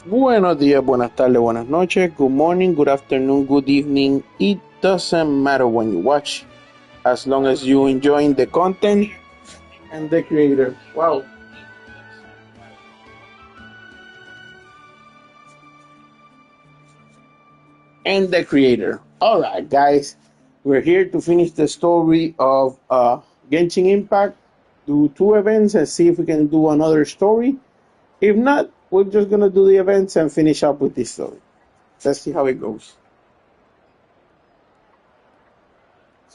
Buenos días, buenas tardes, buenas noches, good morning, good afternoon, good evening. It doesn't matter when you watch, as long as you enjoying the content and the creator. Wow. And the creator. Alright, guys, we're here to finish the story of Genshin Impact, do two events and see if we can do another story. If not, we're just gonna do the events and finish up with this story. Let's see how it goes.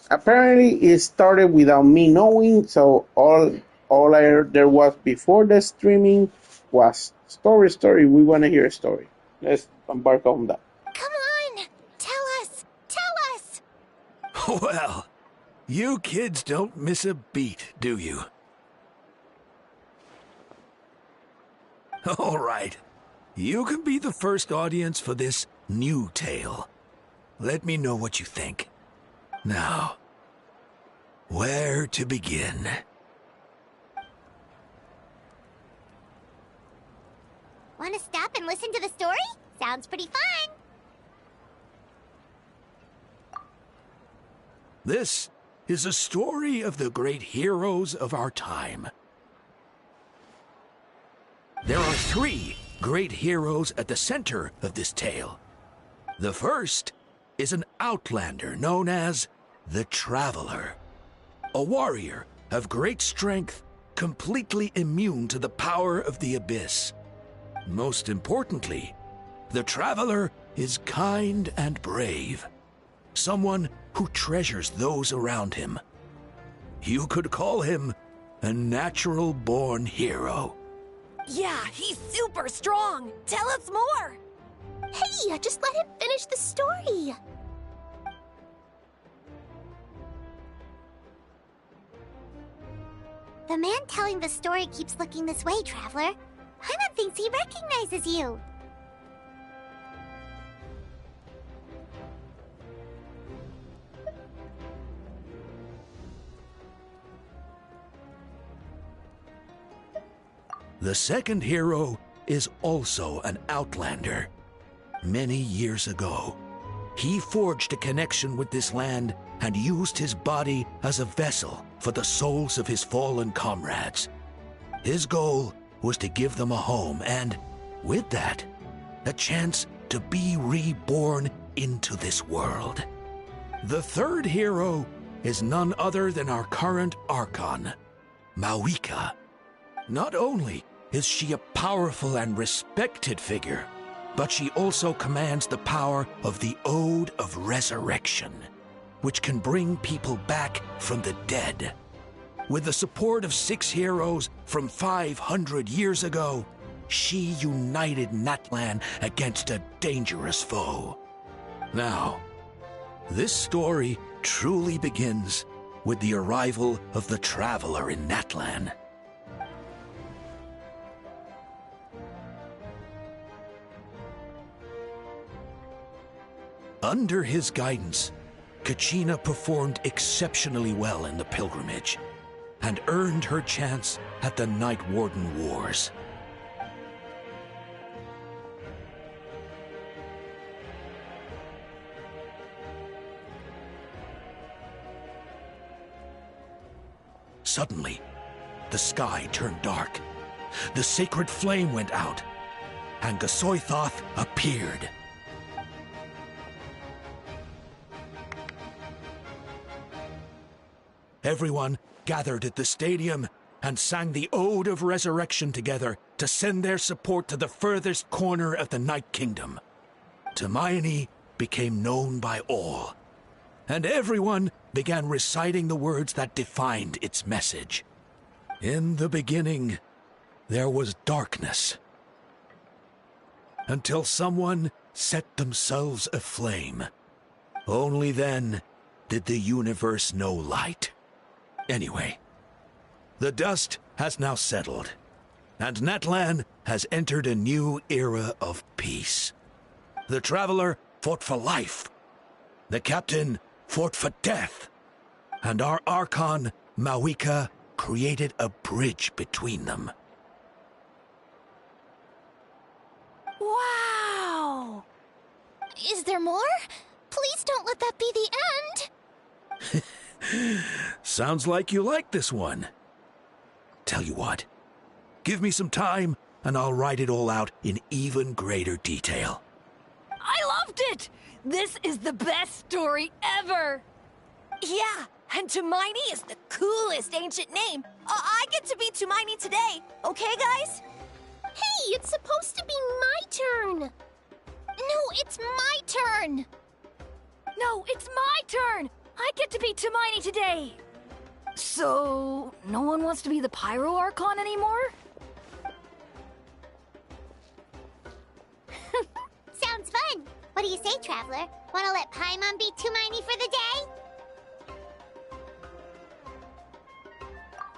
Apparently, it started without me knowing, so all I heard there was before the streaming was story. We want to hear a story. Let's embark on that. Come on! Tell us! Tell us! Well, you kids don't miss a beat, do you? All right. You can be the first audience for this new tale. Let me know what you think. Now, where to begin? Want to stop and listen to the story? Sounds pretty fun! This is a story of the great heroes of our time. There are three great heroes at the center of this tale. The first is an outlander known as the Traveler, a warrior of great strength, completely immune to the power of the abyss. Most importantly, the Traveler is kind and brave, someone who treasures those around him. You could call him a natural-born hero. Yeah, he's super strong! Tell us more! Hey, just let him finish the story! The man telling the story keeps looking this way, Traveler. Paimon thinks he recognizes you. The second hero is also an outlander. Many years ago, he forged a connection with this land and used his body as a vessel for the souls of his fallen comrades. His goal was to give them a home and, with that, a chance to be reborn into this world. The third hero is none other than our current Archon, Mawika. Not only is she a powerful and respected figure, but she also commands the power of the Ode of Resurrection, which can bring people back from the dead. With the support of 6 heroes from 500 years ago, she united Natlan against a dangerous foe. Now, this story truly begins with the arrival of the Traveler in Natlan. Under his guidance, Kachina performed exceptionally well in the pilgrimage and earned her chance at the Night Warden Wars. Suddenly, the sky turned dark, the sacred flame went out, and Gasoithoth appeared. Everyone gathered at the stadium and sang the Ode of Resurrection together to send their support to the furthest corner of the Night Kingdom. Hermione became known by all, and everyone began reciting the words that defined its message. In the beginning, there was darkness, until someone set themselves aflame. Only then did the universe know light. Anyway, the dust has now settled, and Natlan has entered a new era of peace. The Traveler fought for life, the Captain fought for death, and our Archon, Mawika, created a bridge between them. Wow! there more? Please don't let that be the end. Sounds like you like this one. Tell you what, give me some time and I'll write it all out in even greater detail. I loved it! This is the best story ever! Yeah, and Tumaini is the coolest ancient name. I get to be Tumaini today, okay, guys? Hey, it's supposed to be my turn. No, it's my turn. No, it's my turn! I get to be Tumaini today! So, no one wants to be the Pyro Archon anymore? Sounds fun. What do you say, Traveler? Wanna let Paimon be Tumaini for the day?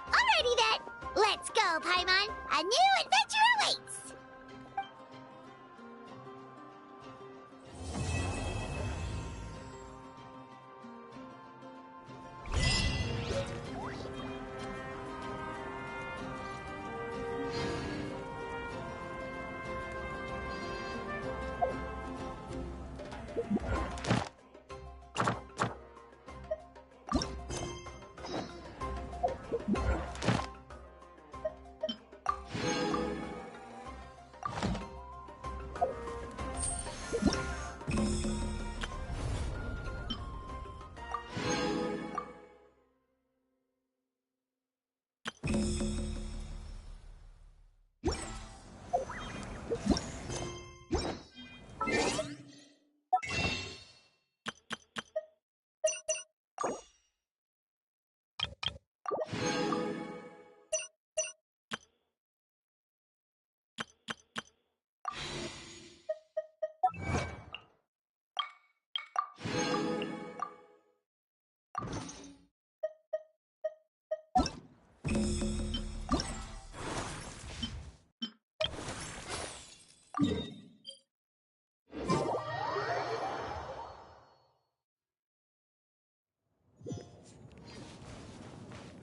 Alrighty then. Let's go, Paimon. A new adventure awaits.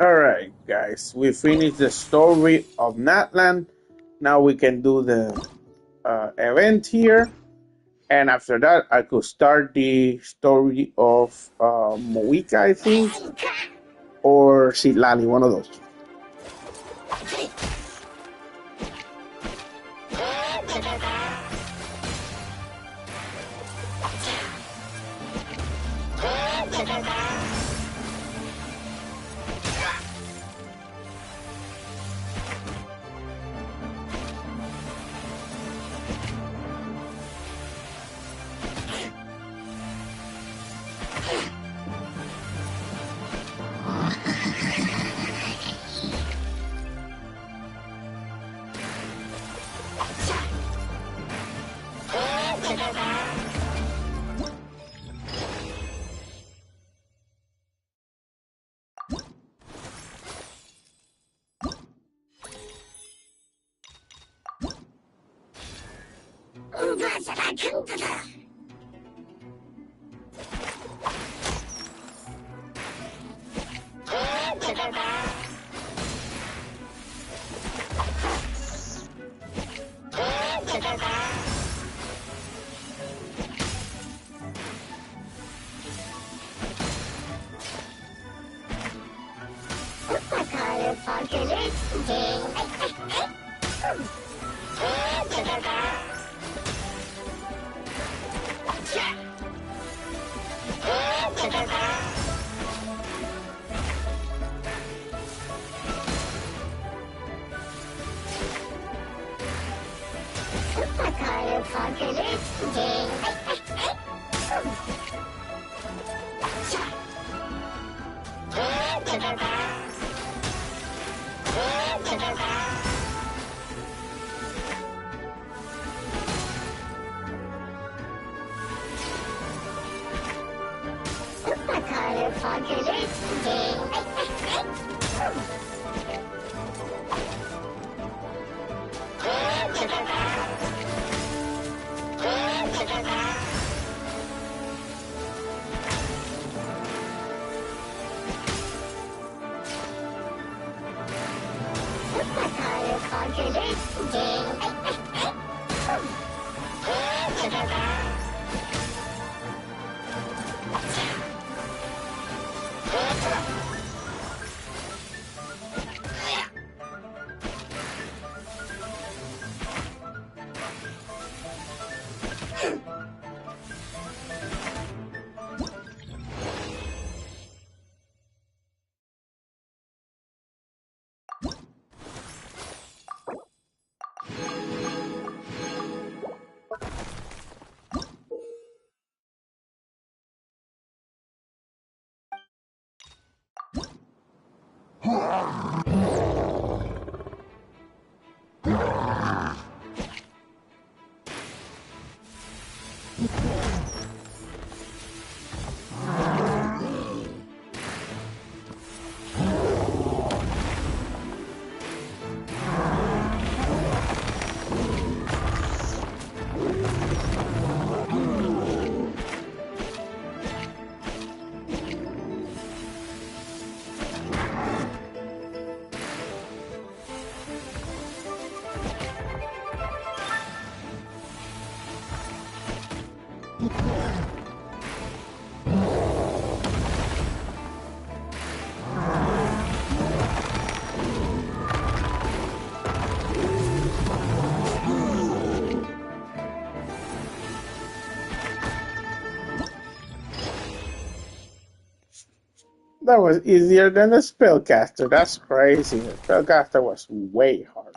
Alright, guys, we finished the story of Natlan. Now we can do the event here. And after that, I could start the story of Moika, I think, or Silali, one of those. That was easier than the spellcaster. That's crazy. The spellcaster was way hard.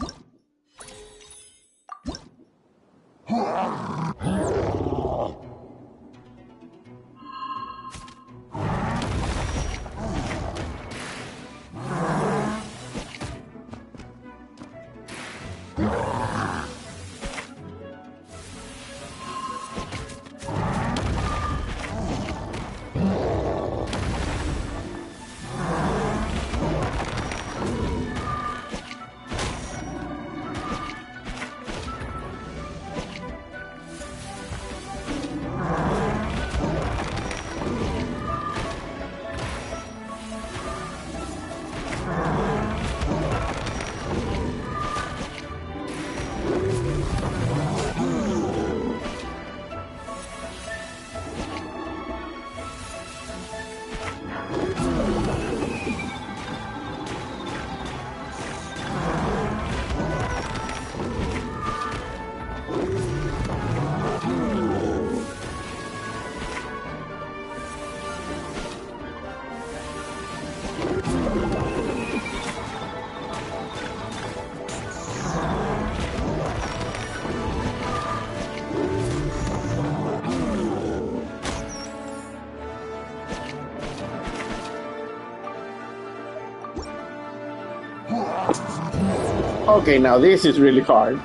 Okay, now this is really hard.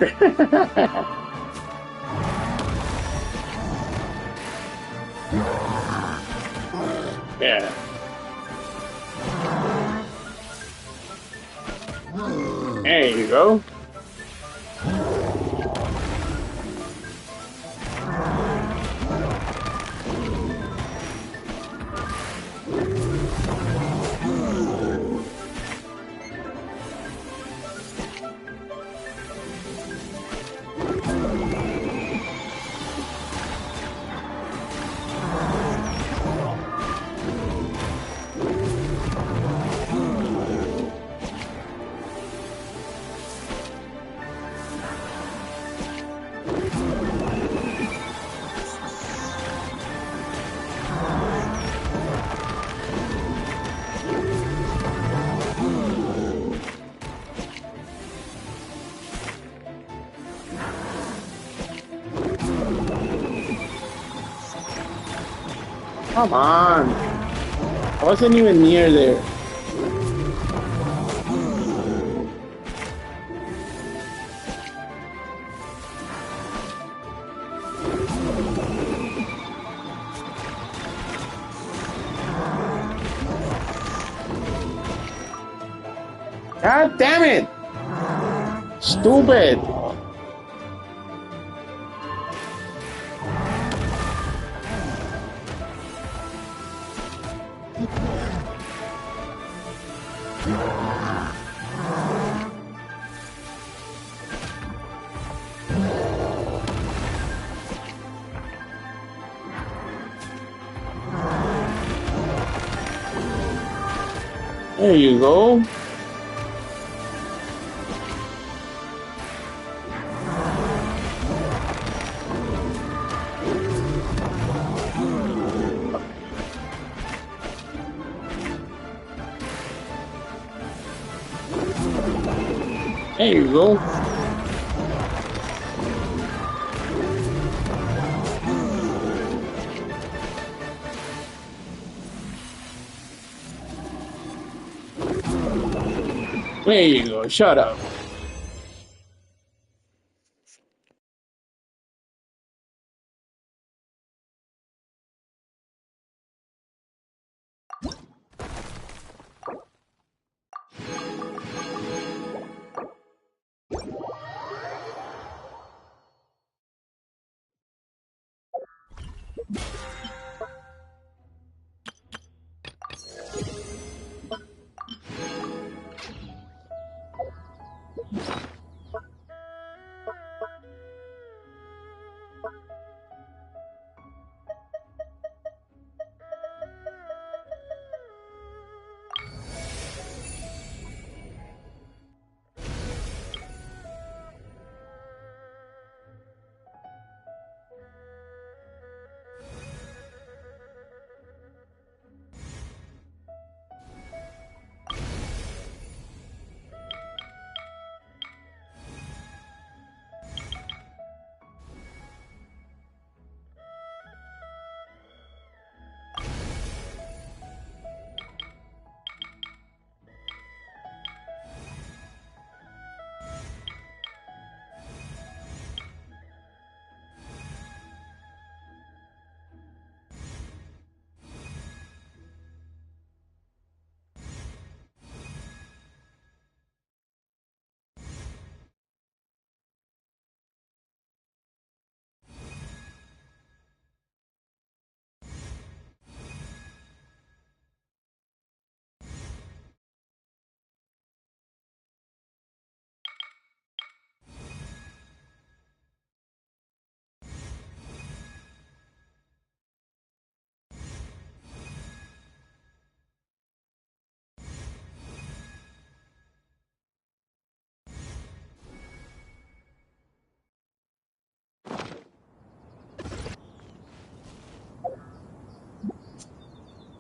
Yeah. There you go. Come on. I wasn't even near there. God damn it! Stupid! There you go. There you go. There you go. Shut up.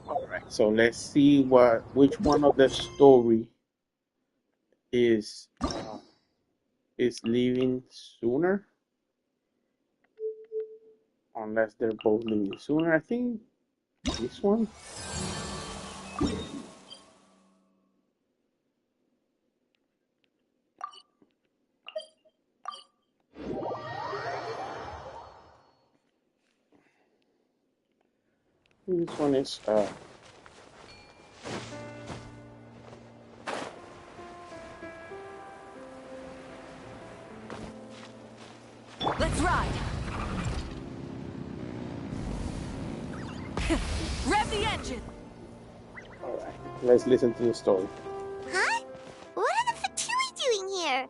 All right. So let's see which one of the story is leaving sooner. Unless they're both leaving sooner. I think this one. This one is Let's ride! Rev the engine! Alright. Let's listen to the story. Huh? What are the Fatui doing here?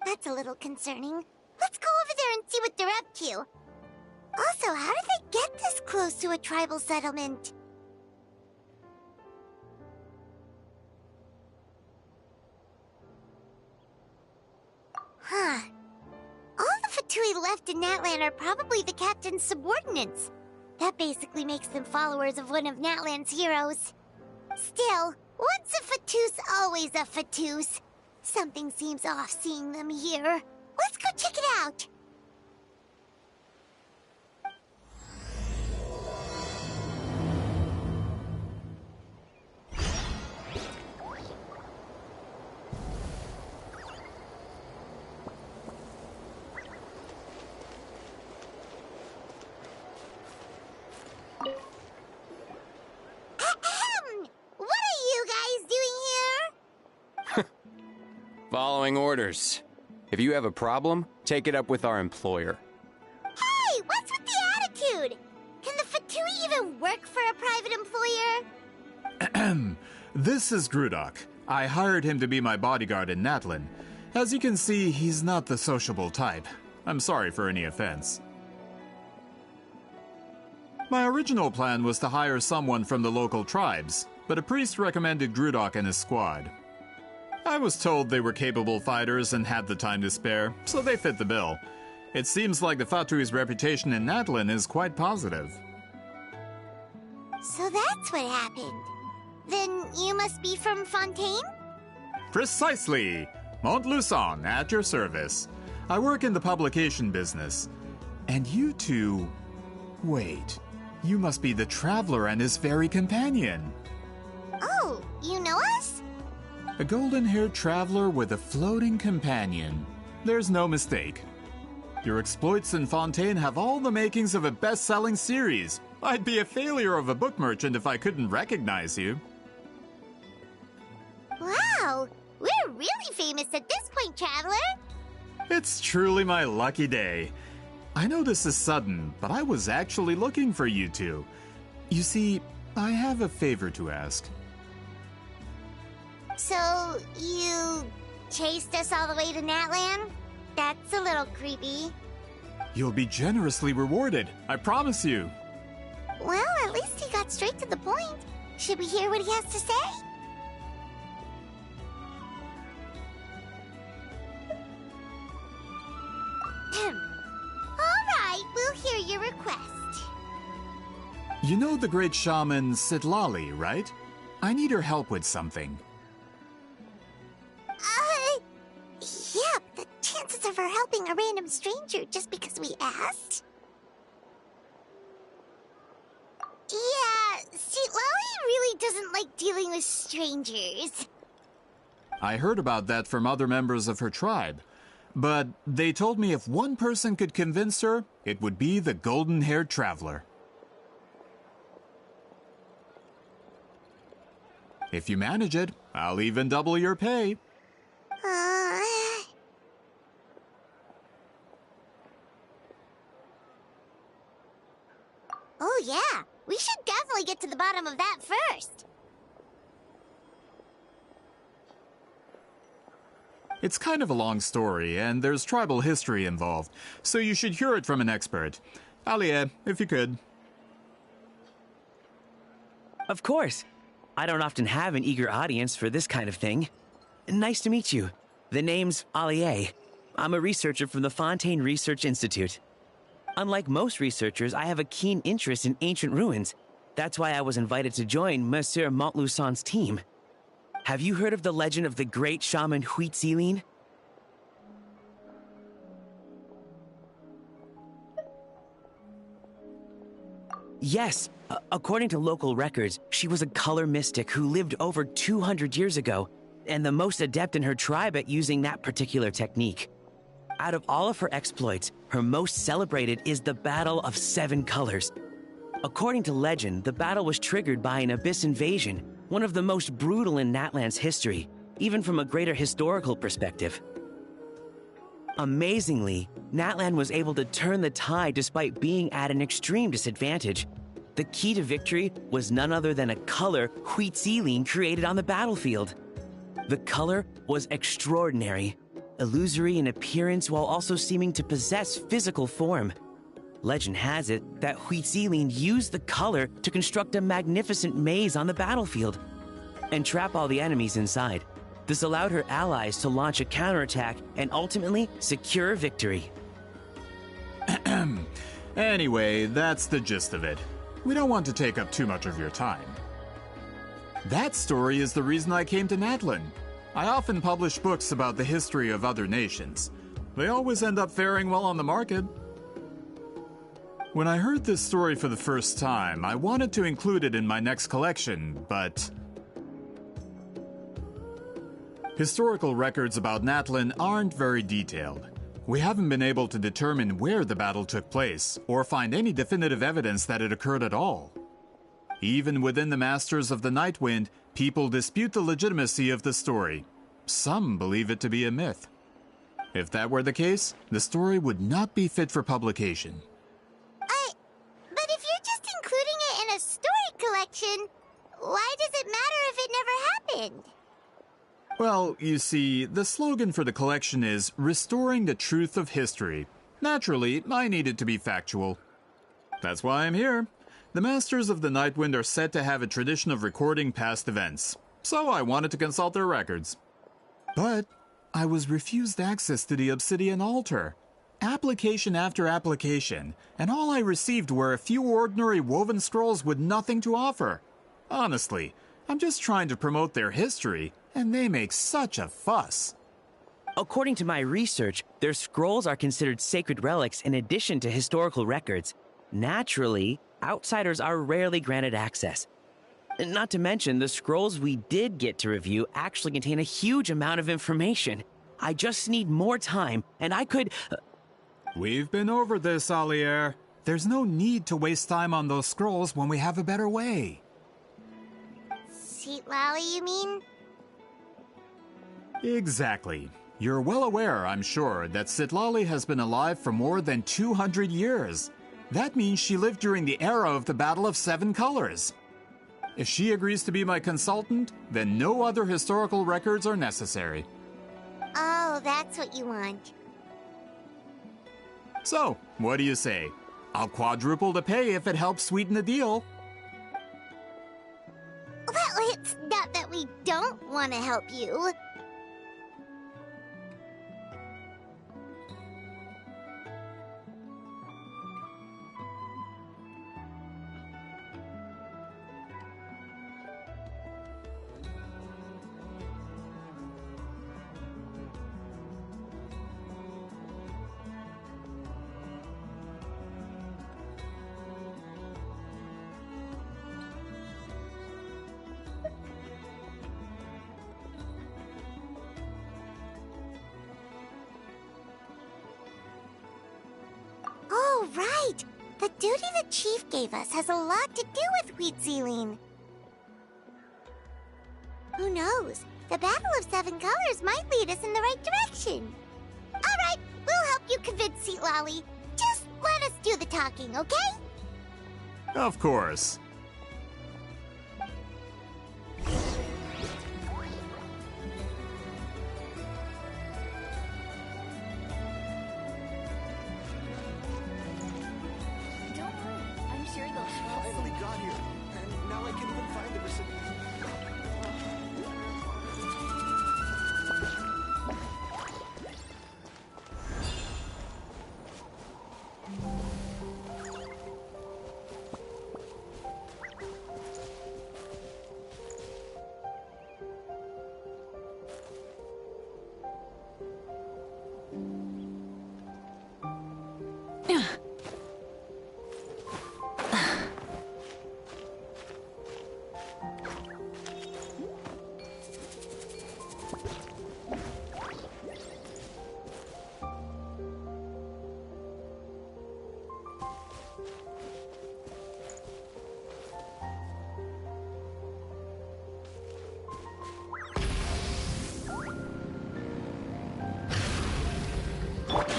That's a little concerning. Let's go over there and see what they're up to. Also, how did they get this close to a tribal settlement? Huh. All the Fatui left in Natlan are probably the captain's subordinates. That basically makes them followers of one of Natlan's heroes. Still, once a Fatus, always a Fatus. Something seems off seeing them here. Let's go check it out. What are you guys doing here? Following orders. If you have a problem, take it up with our employer. Hey, what's with the attitude? Can the Fatui even work for a private employer? This is Grudok. I hired him to be my bodyguard in Natlan. As you can see, he's not the sociable type. I'm sorry for any offense. My original plan was to hire someone from the local tribes, but a priest recommended Grudok and his squad. I was told they were capable fighters and had the time to spare, so they fit the bill. It seems like the Fatui's reputation in Natlan is quite positive. So that's what happened. Then you must be from Fontaine? Precisely! Montluçon, at your service. I work in the publication business. And you two... Wait, you must be the Traveler and his fairy companion. Oh, you know us? A golden-haired traveler with a floating companion. There's no mistake. Your exploits in Fontaine have all the makings of a best-selling series. I'd be a failure of a book merchant if I couldn't recognize you. Wow, we're really famous at this point, Traveler. It's truly my lucky day. I know this is sudden, but I was actually looking for you two. You see, I have a favor to ask. So, you chased us all the way to Natlan? That's a little creepy. You'll be generously rewarded, I promise you. Well, at least he got straight to the point. Should we hear what he has to say? Alright, we'll hear your request. You know the great shaman Sitlali, right? I need her help with something. Yeah, the chances of her helping a random stranger just because we asked? Yeah, see, Lolly really doesn't like dealing with strangers. I heard about that from other members of her tribe. But they told me if one person could convince her, it would be the golden-haired traveler. If you manage it, I'll even double your pay. Oh yeah, we should definitely get to the bottom of that first. It's kind of a long story, and there's tribal history involved, so you should hear it from an expert. Alie, if you could. Of course. I don't often have an eager audience for this kind of thing. Nice to meet you. The name's Alie. I'm a researcher from the Fontaine Research Institute. Unlike most researchers, I have a keen interest in ancient ruins. That's why I was invited to join Monsieur Montluçon's team. Have you heard of the legend of the great shaman Huitzilin? Yes, according to local records, she was a color mystic who lived over 200 years ago, and the most adept in her tribe at using that particular technique. Out of all of her exploits, her most celebrated is the Battle of Seven Colors. According to legend, the battle was triggered by an abyss invasion, one of the most brutal in Natlan's history, even from a greater historical perspective. Amazingly, Natlan was able to turn the tide despite being at an extreme disadvantage. The key to victory was none other than a color Huitzilin created on the battlefield. The color was extraordinary, illusory in appearance while also seeming to possess physical form. Legend has it that Huitzilin used the color to construct a magnificent maze on the battlefield and trap all the enemies inside. This allowed her allies to launch a counterattack and ultimately secure victory. Anyway, that's the gist of it. We don't want to take up too much of your time. That story is the reason I came to Natlan. I often publish books about the history of other nations. They always end up faring well on the market. When I heard this story for the first time, I wanted to include it in my next collection, but... Historical records about Natlan aren't very detailed. We haven't been able to determine where the battle took place, or find any definitive evidence that it occurred at all. Even within the Masters of the Nightwind, people dispute the legitimacy of the story. Some believe it to be a myth. If that were the case, the story would not be fit for publication. But if you're just including it in a story collection, why does it matter if it never happened? Well, you see, the slogan for the collection is Restoring the Truth of History. Naturally, I need it to be factual. That's why I'm here. The Masters of the Nightwind are said to have a tradition of recording past events, so I wanted to consult their records. But I was refused access to the Obsidian Altar. Application after application, and all I received were a few ordinary woven scrolls with nothing to offer. Honestly, I'm just trying to promote their history, and they make such a fuss. According to my research, their scrolls are considered sacred relics in addition to historical records. Naturally, outsiders are rarely granted access. Not to mention, the scrolls we did get to review actually contain a huge amount of information. I just need more time, and I could... We've been over this, Alier. There's no need to waste time on those scrolls when we have a better way. Seat Lally, you mean? Exactly. You're well aware, I'm sure, that Sitlali has been alive for more than 200 years. That means she lived during the era of the Battle of Seven Colors. If she agrees to be my consultant, then no other historical records are necessary. Oh, that's what you want. So, what do you say? I'll quadruple the pay if it helps sweeten the deal. Well, it's not that we don't want to help you. Oh, right! The duty the chief gave us has a lot to do with wheat sealing. Who knows? The Battle of Seven Colors might lead us in the right direction. Alright, we'll help you convince Seat Lally. Just let us do the talking, okay? Of course.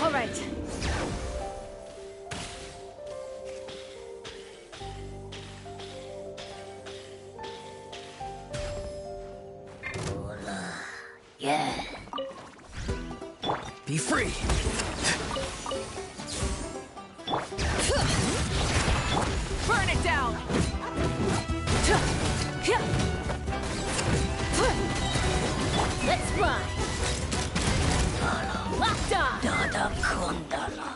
All right. Yeah. Be free! Burn it down! Let's fly! Locked on! Dada Kundala.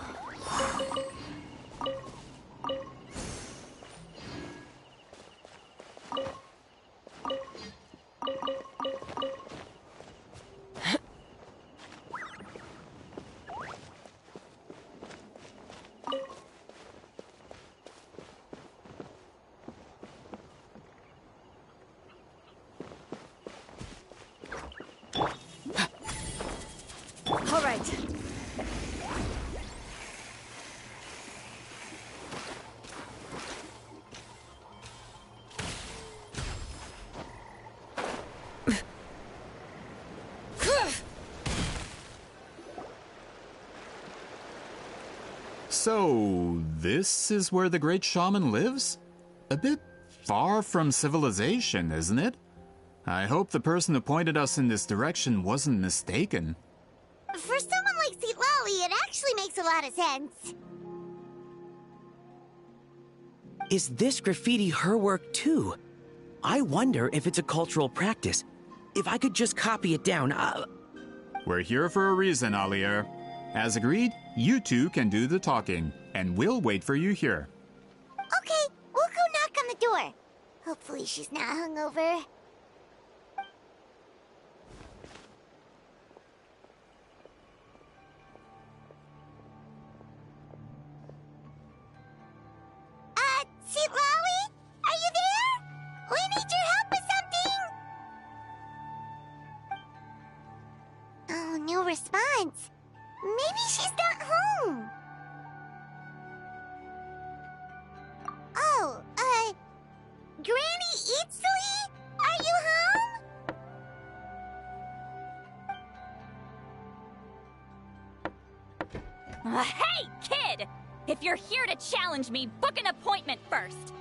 All right. So, this is where the great shaman lives? A bit far from civilization, isn't it? I hope the person who pointed us in this direction wasn't mistaken. For someone like Seat Lally, it actually makes a lot of sense. Is this graffiti her work too? I wonder if it's a cultural practice. If I could just copy it down, We're here for a reason, Alier. As agreed, you two can do the talking, and we'll wait for you here. Okay, we'll go knock on the door. Hopefully she's not hungover. Citlali? Are you there? We need your help with something! Oh, no response. Maybe she's not home. Oh, Granny Eatsley? Are you home? Hey, kid! If you're here to challenge me, book an appointment first.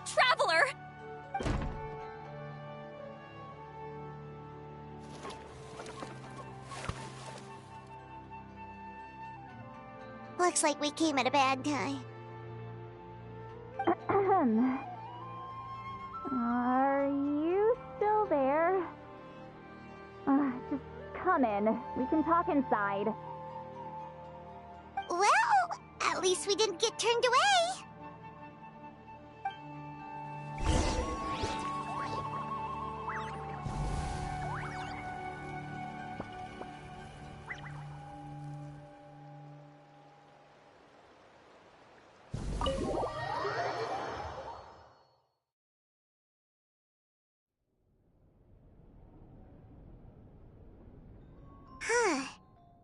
Traveler! Looks like we came at a bad time. Are you still there? Just come in. We can talk inside. Well, at least we didn't get turned away.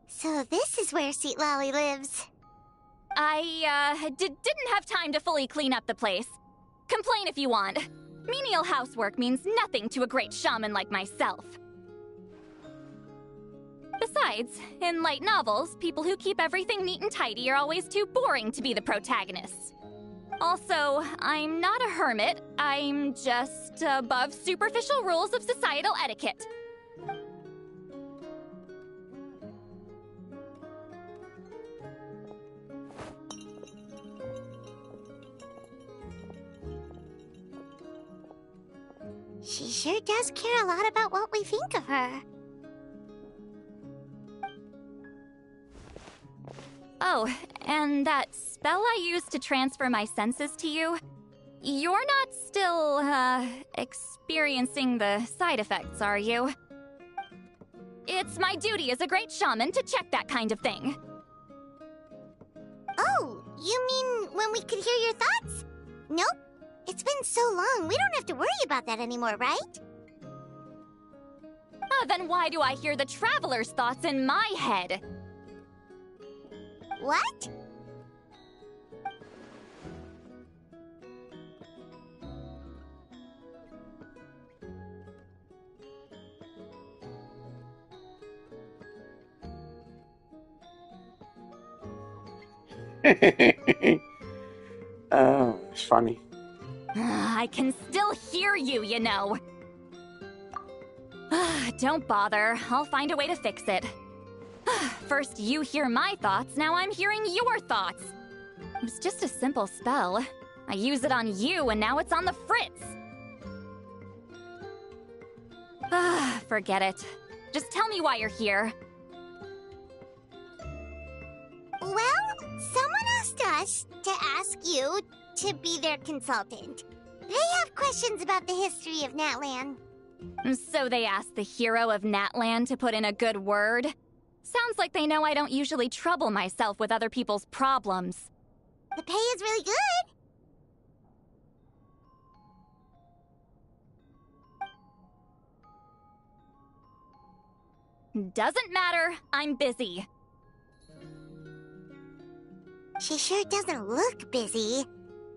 So this is where Citlali lives. I, didn't have time to fully clean up the place. Complain if you want. Menial housework means nothing to a great shaman like myself. Besides, in light novels, people who keep everything neat and tidy are always too boring to be the protagonists. Also, I'm not a hermit. I'm just above superficial rules of societal etiquette. She sure does care a lot about what we think of her. Oh, and that spell I used to transfer my senses to you, you're not still, experiencing the side effects, are you? It's my duty as a great shaman to check that kind of thing. Oh, you mean when we could hear your thoughts? Nope. It's been so long, we don't have to worry about that anymore, right? Then why do I hear the traveler's thoughts in my head? What? Oh, it's funny. I can still hear you, you know. Don't bother. I'll find a way to fix it. First you hear my thoughts, now I'm hearing your thoughts. It was just a simple spell. I use it on you, and now it's on the Fritz. Forget it. Just tell me why you're here. Well, someone asked us to ask you to be their consultant. They have questions about the history of Natlan. So they asked the hero of Natlan to put in a good word? Sounds like they know I don't usually trouble myself with other people's problems. The pay is really good. Doesn't matter. I'm busy. She sure doesn't look busy.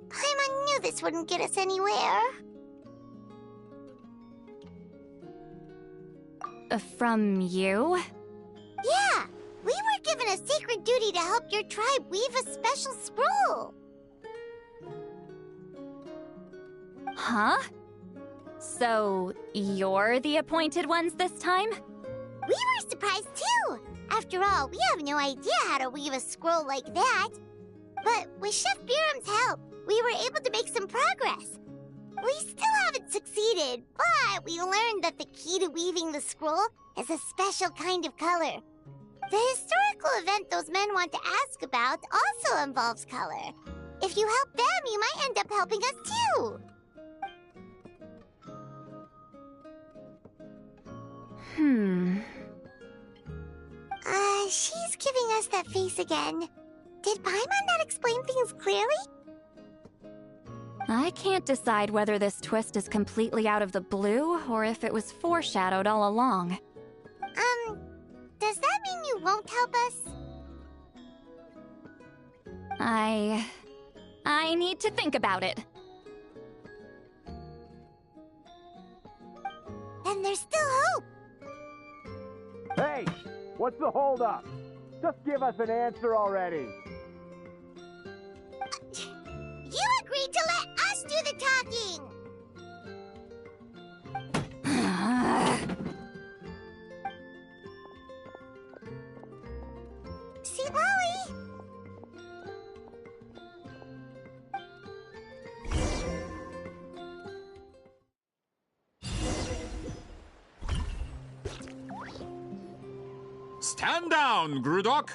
Paimon knew this wouldn't get us anywhere. From you? Yeah, we were given a sacred duty to help your tribe weave a special scroll. Huh? So, you're the appointed ones this time? We were surprised too. After all, we have no idea how to weave a scroll like that. But with Chef Biram's help, we were able to make some progress. We still haven't succeeded, but we learned that the key to weaving the scroll is a special kind of color. The historical event those men want to ask about also involves color. If you help them, you might end up helping us too. She's giving us that face again. Did Paimon not explain things clearly? I can't decide whether this twist is completely out of the blue or if it was foreshadowed all along. Does that mean you won't help us? I need to think about it. Then there's still hope. Hey, what's the holdup? Just give us an answer already. You agreed to let us do the talking. See, Lolly? Stand down, Grudok.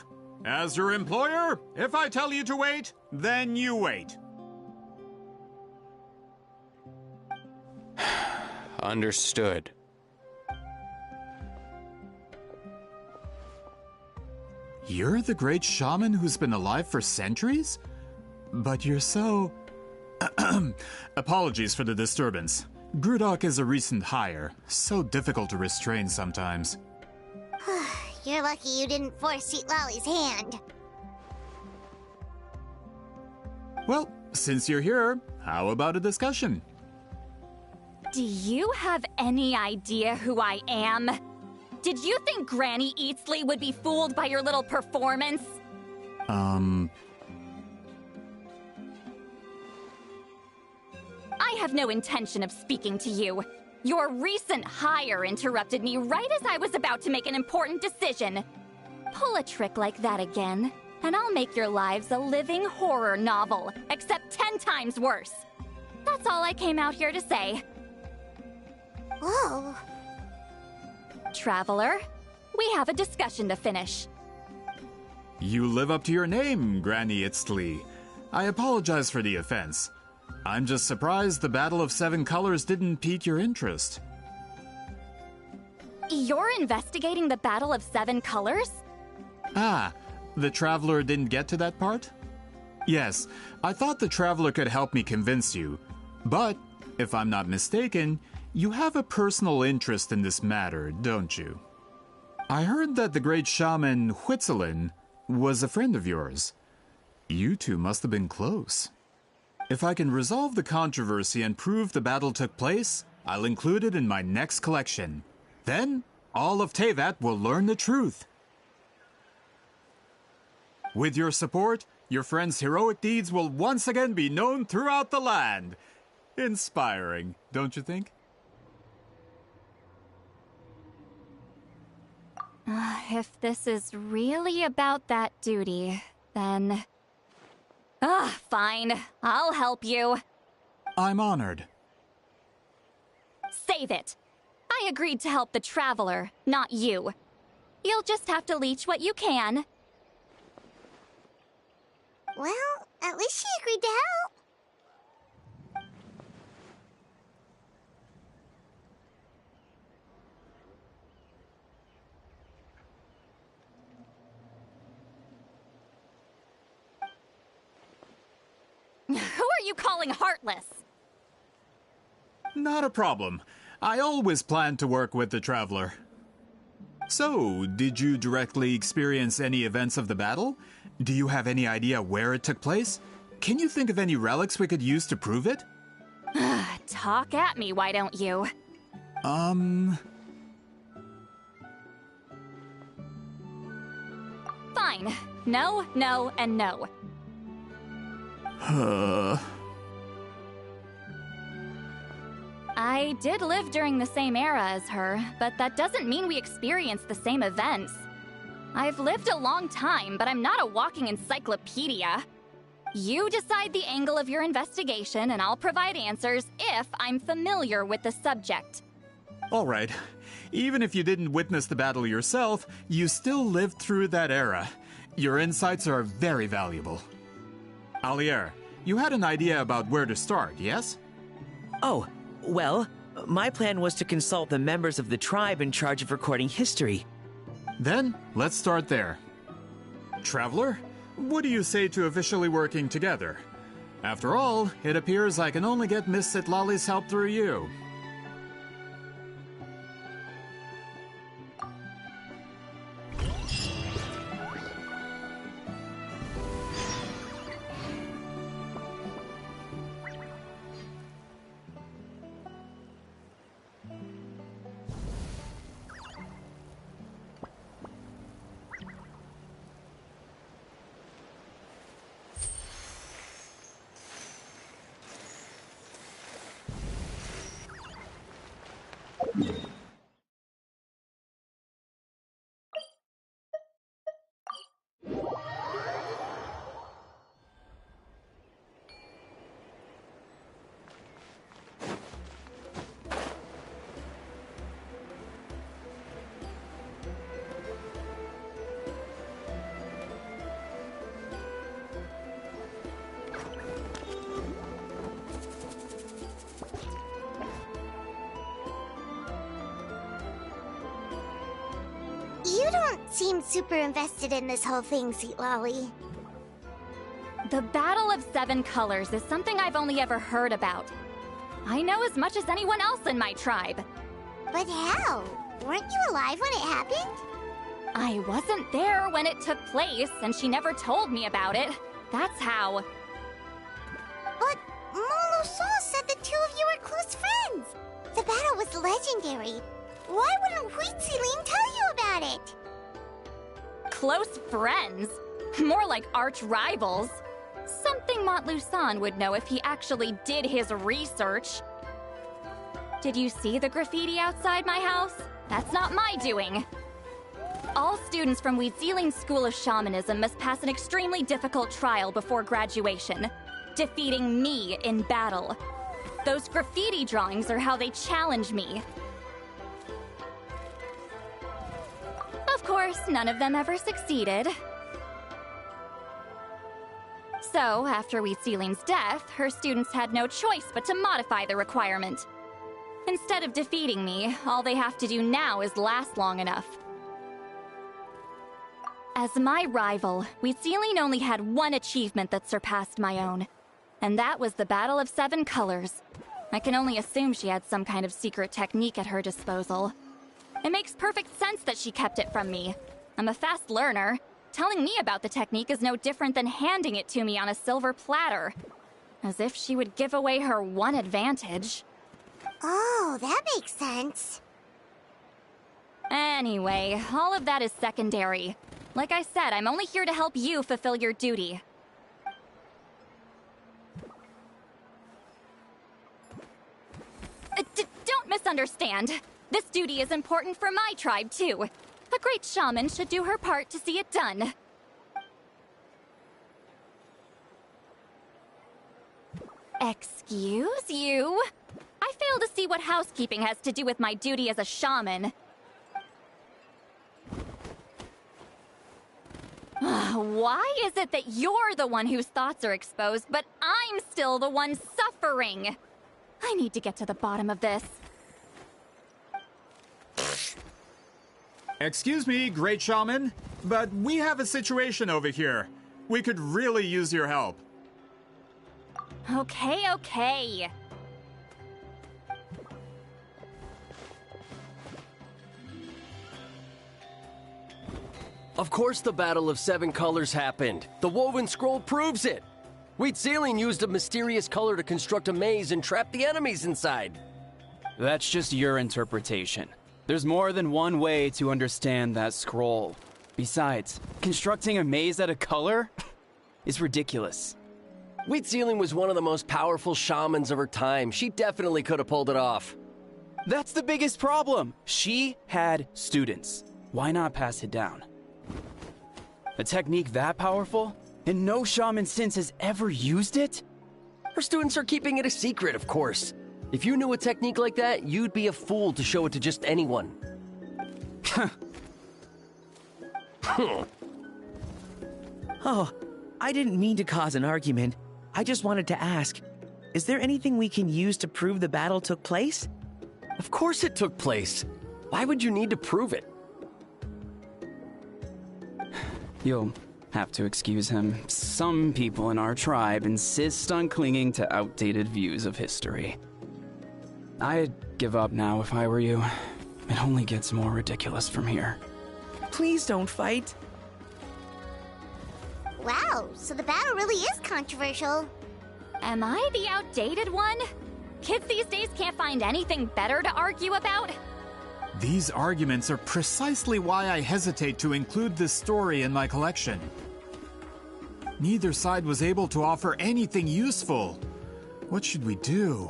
As your employer, if I tell you to wait, then you wait. Understood. You're the great shaman who's been alive for centuries? But you're so... Apologies for the disturbance. Grudok is a recent hire, so difficult to restrain sometimes. You're lucky you didn't force Sweet Lolly's hand. Well, since you're here, how about a discussion? Do you have any idea who I am? Did you think Granny Eatsley would be fooled by your little performance? I have no intention of speaking to you. Your recent hire interrupted me right as I was about to make an important decision. Pull a trick like that again, and I'll make your lives a living horror novel, except 10 times worse. That's all I came out here to say. Whoa. Traveler, we have a discussion to finish. You live up to your name, Granny Itztli. I apologize for the offense. I'm just surprised the Battle of Seven Colors didn't pique your interest. You're investigating the Battle of Seven Colors? Ah, the Traveler didn't get to that part? Yes, I thought the Traveler could help me convince you. But, if I'm not mistaken, you have a personal interest in this matter, don't you? I heard that the great shaman Huitzilin was a friend of yours. You two must have been close. If I can resolve the controversy and prove the battle took place, I'll include it in my next collection. Then, all of Teyvat will learn the truth. With your support, your friend's heroic deeds will once again be known throughout the land. Inspiring, don't you think? If this is really about that duty, then... fine. I'll help you. I'm honored. Save it. I agreed to help the Traveler, not you. You'll just have to leech what you can. Well, at least she agreed to help. Who are you calling heartless? Not a problem. I always plan to work with the Traveler. So, did you directly experience any events of the battle? Do you have any idea where it took place? Can you think of any relics we could use to prove it? Talk at me, why don't you? Fine. No, no, and no. I did live during the same era as her, but that doesn't mean we experienced the same events. I've lived a long time, but I'm not a walking encyclopedia. You decide the angle of your investigation, and I'll provide answers if I'm familiar with the subject. All right. Even if you didn't witness the battle yourself, you still lived through that era. Your insights are very valuable. Alier, you had an idea about where to start, yes? Oh, well, my plan was to consult the members of the tribe in charge of recording history. Then, let's start there. Traveler, what do you say to officially working together? After all, it appears I can only get Miss Citlali's help through you. You don't seem super invested in this whole thing, Citlali. The Battle of Seven Colors is something I've only ever heard about. I know as much as anyone else in my tribe. But how? Weren't you alive when it happened? I wasn't there when it took place, and she never told me about it. That's how. But Molo-san said the two of you were close friends. The battle was legendary. Why wouldn't Huitziling tell you about it? Close friends? More like arch rivals. Something Montluçon would know if he actually did his research. Did you see the graffiti outside my house? That's not my doing. All students from Huitziling's School of Shamanism must pass an extremely difficult trial before graduation, defeating me in battle. Those graffiti drawings are how they challenge me. Of course, none of them ever succeeded. So, after Huitziling's death, her students had no choice but to modify the requirement. Instead of defeating me, all they have to do now is last long enough. As my rival, Huitziling only had one achievement that surpassed my own, and that was the Battle of Seven Colors. I can only assume she had some kind of secret technique at her disposal. It makes perfect sense that she kept it from me. I'm a fast learner. Telling me about the technique is no different than handing it to me on a silver platter. As if she would give away her one advantage. Oh, that makes sense. Anyway, all of that is secondary. Like I said, I'm only here to help you fulfill your duty. Don't misunderstand. This duty is important for my tribe, too. A great shaman should do her part to see it done. Excuse you? I fail to see what housekeeping has to do with my duty as a shaman. Why is it that you're the one whose thoughts are exposed, but I'm still the one suffering? I need to get to the bottom of this. Excuse me, great shaman, but we have a situation over here. We could really use your help. Okay. Of course the Battle of Seven Colors happened. The woven scroll proves it. Huitziling used a mysterious color to construct a maze and trap the enemies inside. That's just your interpretation. There's more than one way to understand that scroll. Besides, constructing a maze out of color is ridiculous. Huitziling was one of the most powerful shamans of her time. She definitely could have pulled it off. That's the biggest problem. She had students. Why not pass it down? A technique that powerful? And no shaman since has ever used it? Our students are keeping it a secret, of course. If you knew a technique like that, you'd be a fool to show it to just anyone. Oh, I didn't mean to cause an argument. I just wanted to ask, is there anything we can use to prove the battle took place? Of course it took place. Why would you need to prove it? You'll have to excuse him. Some people in our tribe insist on clinging to outdated views of history. I'd give up now if I were you. It only gets more ridiculous from here. Please don't fight. Wow, so the battle really is controversial. Am I the outdated one? Kids these days can't find anything better to argue about? These arguments are precisely why I hesitate to include this story in my collection. Neither side was able to offer anything useful. What should we do?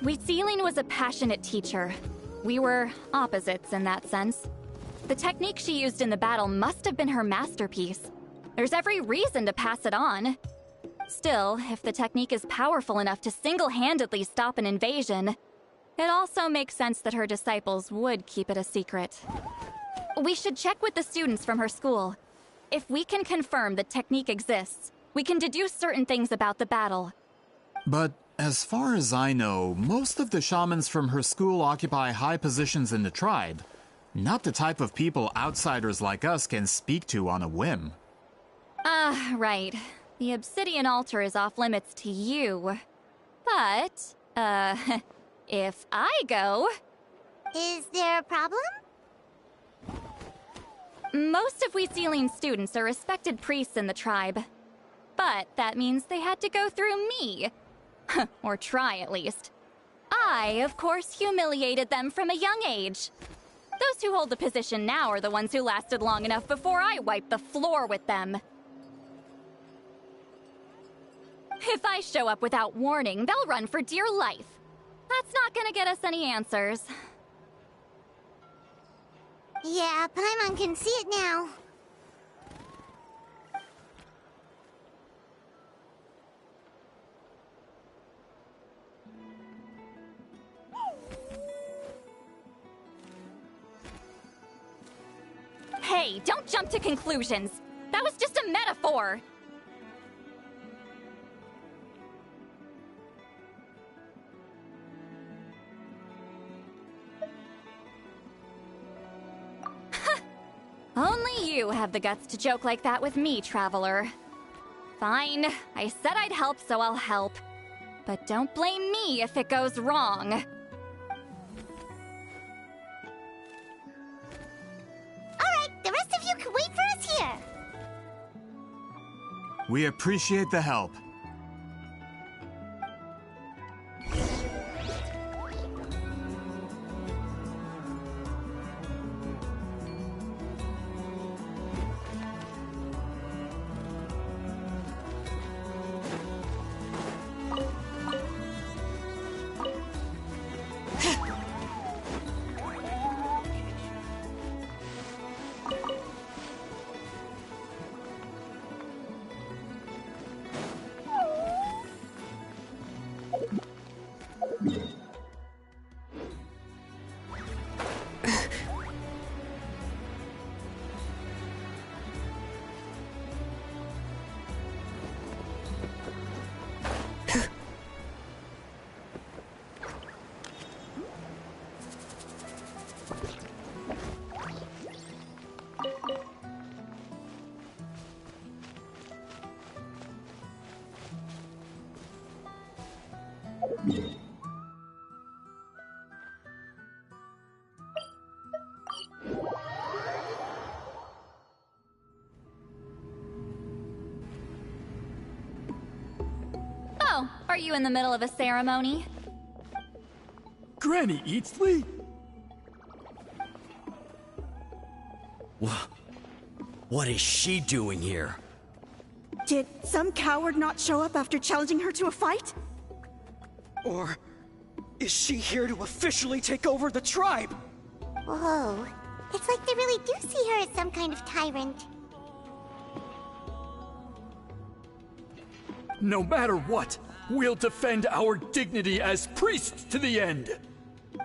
Wheatsealing was a passionate teacher. We were opposites in that sense. The technique she used in the battle must have been her masterpiece. There's every reason to pass it on. Still, if the technique is powerful enough to single-handedly stop an invasion, it also makes sense that her disciples would keep it a secret. We should check with the students from her school. If we can confirm the technique exists, we can deduce certain things about the battle. But as far as I know, most of the shamans from her school occupy high positions in the tribe. Not the type of people outsiders like us can speak to on a whim. Right. The obsidian altar is off limits to you. But, if I go... Is there a problem? Most of Wheatsealing's students are respected priests in the tribe. But that means they had to go through me. Or try, at least. I, of course, humiliated them from a young age. Those who hold the position now are the ones who lasted long enough before I wiped the floor with them. If I show up without warning, they'll run for dear life. That's not gonna get us any answers. Yeah, Paimon can see it now. Hey, don't jump to conclusions. That was just a metaphor. Only you have the guts to joke like that with me, Traveler. Fine, I said I'd help, so I'll help. But don't blame me if it goes wrong. Alright, the rest of you can wait for us here. We appreciate the help. Oh, are you in the middle of a ceremony? Granny Eatsley? What is she doing here? Did some coward not show up after challenging her to a fight? Or is she here to officially take over the tribe? Whoa. It's like they really do see her as some kind of tyrant. No matter what, we'll defend our dignity as priests to the end.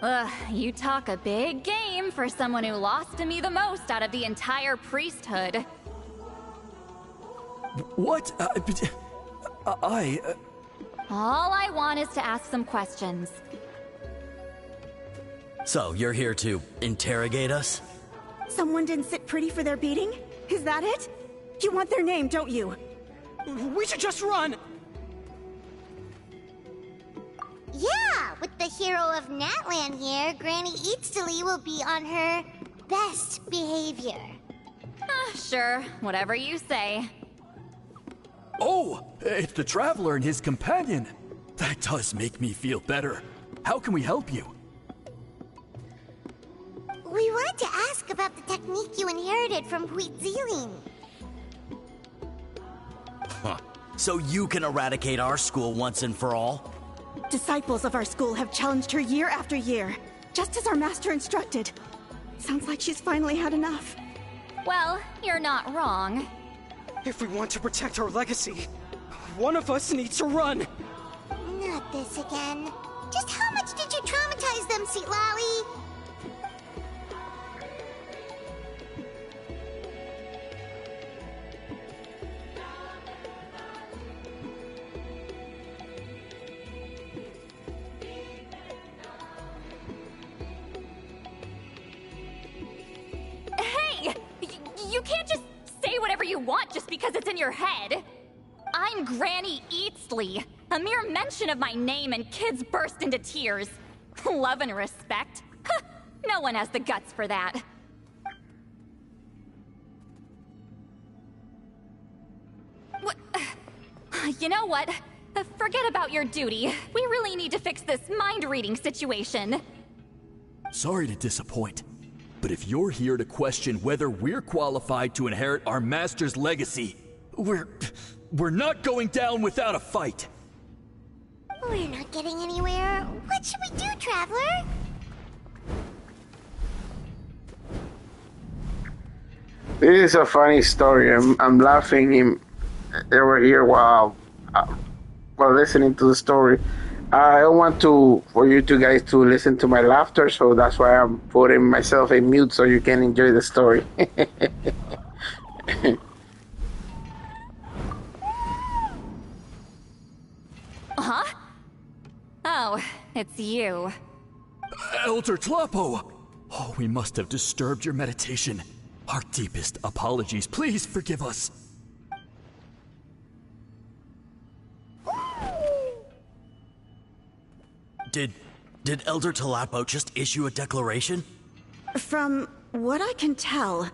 Ugh, you talk a big game for someone who lost to me the most out of the entire priesthood. What? All I want is to ask some questions. So, you're here to interrogate us? Someone didn't sit pretty for their beating? Is that it? You want their name, don't you? We should just run! Yeah, with the hero of Natlan here, Granny Eatstily will be on her best behavior. Sure, whatever you say. Oh, it's the Traveler and his companion. That does make me feel better. How can we help you? We wanted to ask about the technique you inherited from Huitziling. Huh. So you can eradicate our school once and for all? Disciples of our school have challenged her year after year, just as our master instructed. Sounds like she's finally had enough. Well, you're not wrong. If we want to protect our legacy, one of us needs to run! Not this again. Just how much did you traumatize them, Sweet Lolly? You can't just say whatever you want just because it's in your head. I'm Granny Eatsley. A mere mention of my name and kids burst into tears. Love and respect? No one has the guts for that. You know what? Forget about your duty. We really need to fix this mind-reading situation. Sorry to disappoint, but if you're here to question whether we're qualified to inherit our master's legacy, we're not going down without a fight. We're not getting anywhere. What should we do, Traveler? This is a funny story. I'm laughing over here while listening to the story. I don't want for you two guys to listen to my laughter, so that's why I'm putting myself in mute so you can enjoy the story. Huh? Oh, it's you. Elder Tlapo! Oh, we must have disturbed your meditation. Our deepest apologies. Please forgive us. Did Elder Tlapo just issue a declaration? From what I can tell,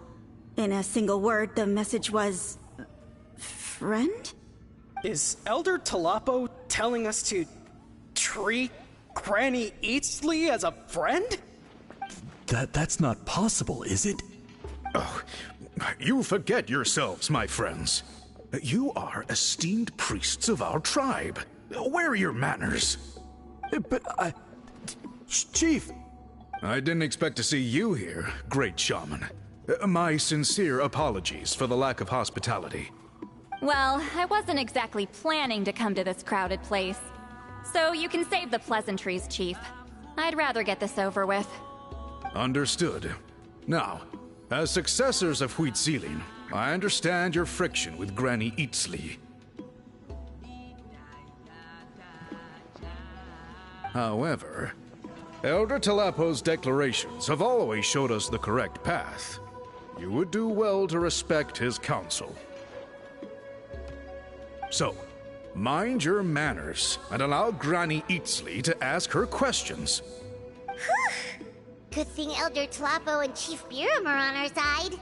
in a single word, the message was... friend? Is Elder Tlapo telling us to treat Granny Eatsley as a friend? That's not possible, is it? Oh, you forget yourselves, my friends. You are esteemed priests of our tribe. Where are your manners? But Chief! I didn't expect to see you here, great shaman. My sincere apologies for the lack of hospitality. Well, I wasn't exactly planning to come to this crowded place. So you can save the pleasantries, Chief. I'd rather get this over with. Understood. Now, as successors of Huitziling, I understand your friction with Granny Eatsley. However, Elder Tlapo's declarations have always showed us the correct path. You would do well to respect his counsel. So, mind your manners and allow Granny Eatsley to ask her questions. Whew. Good thing Elder Tlapo and Chief Biram are on our side.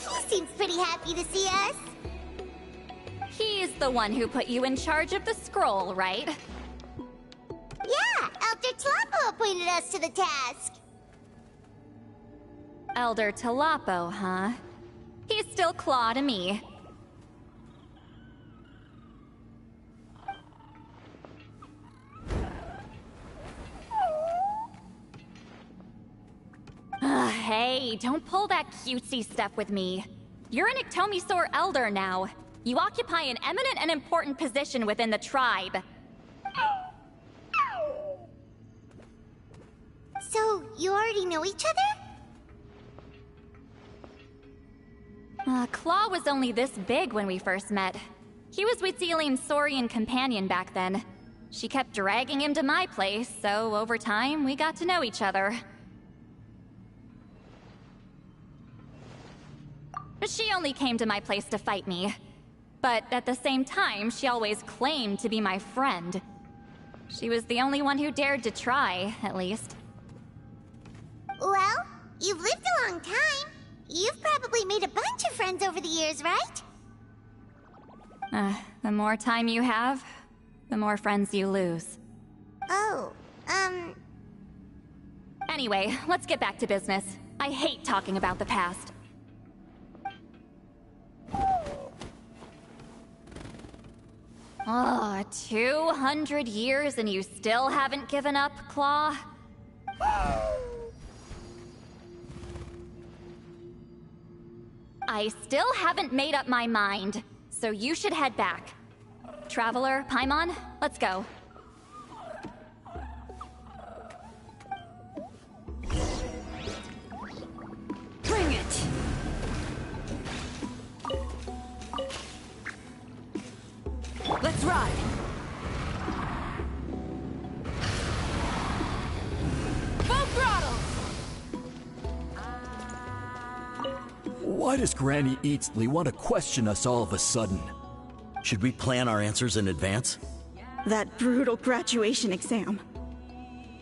He seems pretty happy to see us. He's the one who put you in charge of the scroll, right? Yeah, Elder Tlapo appointed us to the task. Elder Tlapo, huh? He's still Claw to me. Hey, don't pull that cutesy stuff with me. You're an Iktomi Elder now. You occupy an eminent and important position within the tribe. So, you already know each other? Claw was only this big when we first met. He was Wheatziline's Saurian companion back then. She kept dragging him to my place, so over time, we got to know each other. She only came to my place to fight me. But at the same time, she always claimed to be my friend. She was the only one who dared to try, at least. Well, you've lived a long time. You've probably made a bunch of friends over the years, right? The more time you have, the more friends you lose. Oh, Anyway, let's get back to business. I hate talking about the past. 200 years and you still haven't given up, Claw? I still haven't made up my mind, so you should head back. Traveler, Paimon, let's go. Bring it! Let's ride! Full throttle! Why does Granny Eatsley want to question us all of a sudden? Should we plan our answers in advance? That brutal graduation exam.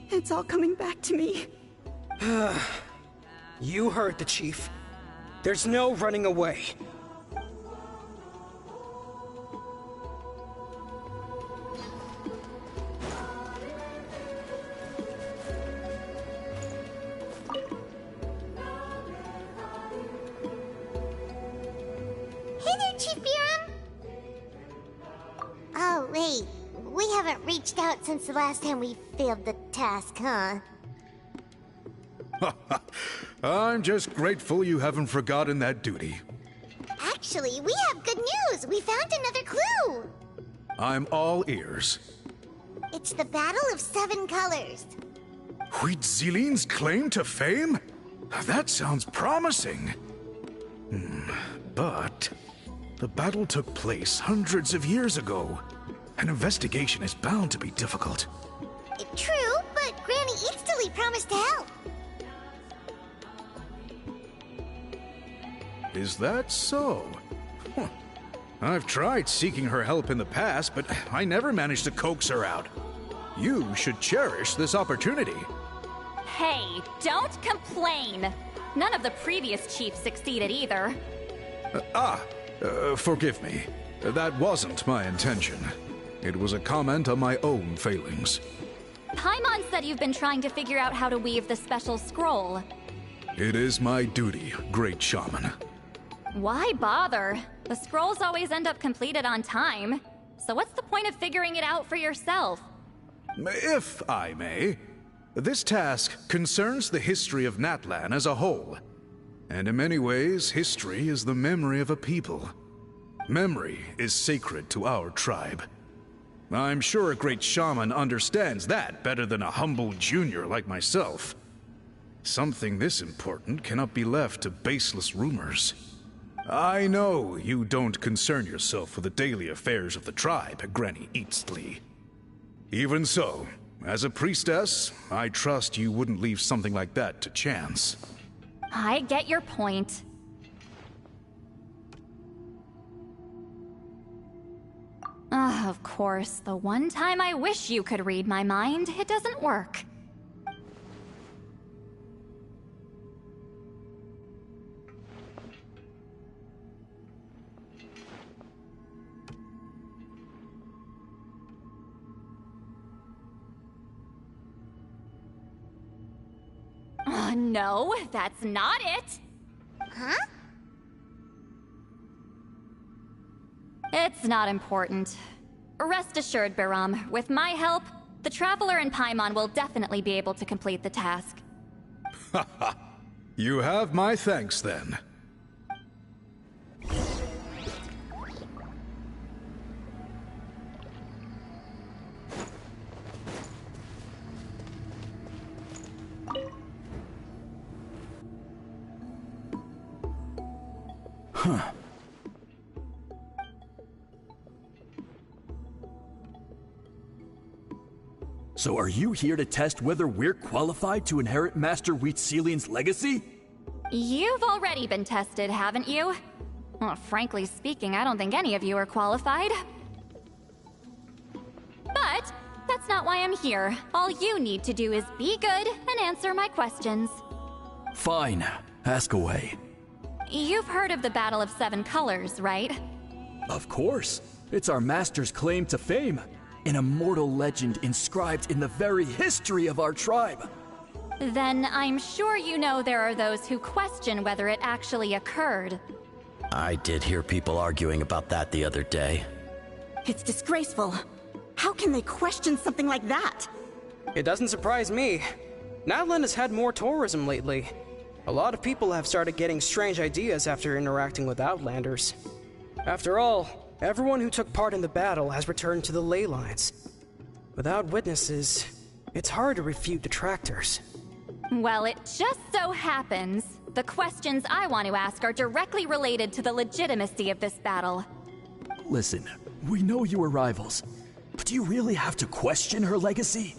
It's all coming back to me. You heard the chief. There's no running away. Hey there, Chief Biram! Oh, wait. We haven't reached out since the last time we failed the task, huh? I'm just grateful you haven't forgotten that duty. Actually, we have good news! We found another clue! I'm all ears. It's the Battle of Seven Colors. Wheatziline's claim to fame? That sounds promising. But the battle took place hundreds of years ago. An investigation is bound to be difficult. True, but Granny Eatsley promised to help. Is that so? Huh. I've tried seeking her help in the past, but I never managed to coax her out. You should cherish this opportunity. Hey, don't complain! None of the previous chiefs succeeded either. Forgive me. That wasn't my intention. It was a comment on my own failings. Paimon said you've been trying to figure out how to weave the special scroll. It is my duty, Great Shaman. Why bother? The scrolls always end up completed on time. So what's the point of figuring it out for yourself? If I may, this task concerns the history of Natlan as a whole. And in many ways, history is the memory of a people. Memory is sacred to our tribe. I'm sure a great shaman understands that better than a humble junior like myself. Something this important cannot be left to baseless rumors. I know you don't concern yourself with the daily affairs of the tribe, Granny Eatsley. Even so, as a priestess, I trust you wouldn't leave something like that to chance. I get your point. Of course, the one time I wish you could read my mind, it doesn't work. No, that's not it. Huh? It's not important. Rest assured, Biram, with my help, the Traveler and Paimon will definitely be able to complete the task. You have my thanks, then. Huh. So are you here to test whether we're qualified to inherit Master Wheatselian's legacy? You've already been tested, haven't you? Well, frankly speaking, I don't think any of you are qualified. But that's not why I'm here. All you need to do is be good and answer my questions. Fine. Ask away. You've heard of the Battle of Seven Colors, right? Of course. It's our master's claim to fame. An immortal legend inscribed in the very history of our tribe. Then I'm sure you know there are those who question whether it actually occurred. I did hear people arguing about that the other day. It's disgraceful. How can they question something like that? It doesn't surprise me. Natlan has had more tourism lately. A lot of people have started getting strange ideas after interacting with Outlanders. After all, everyone who took part in the battle has returned to the ley lines. Without witnesses, it's hard to refute detractors. Well, it just so happens the questions I want to ask are directly related to the legitimacy of this battle. Listen, we know you were rivals, but do you really have to question her legacy?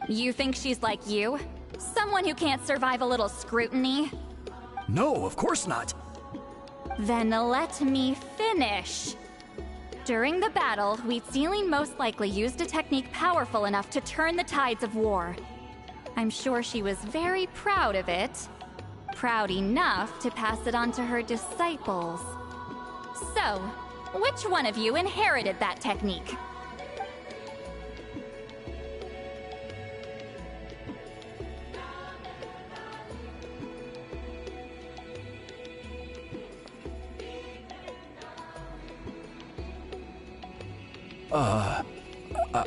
You think she's like you? Someone who can't survive a little scrutiny? No, of course not. Then let me finish. During the battle, Wheatsealing most likely used a technique powerful enough to turn the tides of war. I'm sure she was very proud of it. Proud enough to pass it on to her disciples. So, which one of you inherited that technique?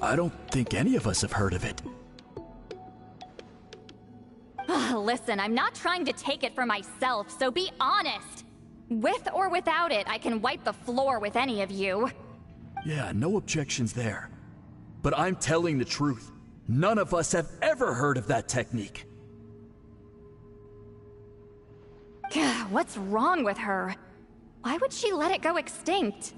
I don't think any of us have heard of it. Listen, I'm not trying to take it for myself, so be honest. With or without it, I can wipe the floor with any of you. Yeah, no objections there. But I'm telling the truth. None of us have ever heard of that technique. What's wrong with her? Why would she let it go extinct?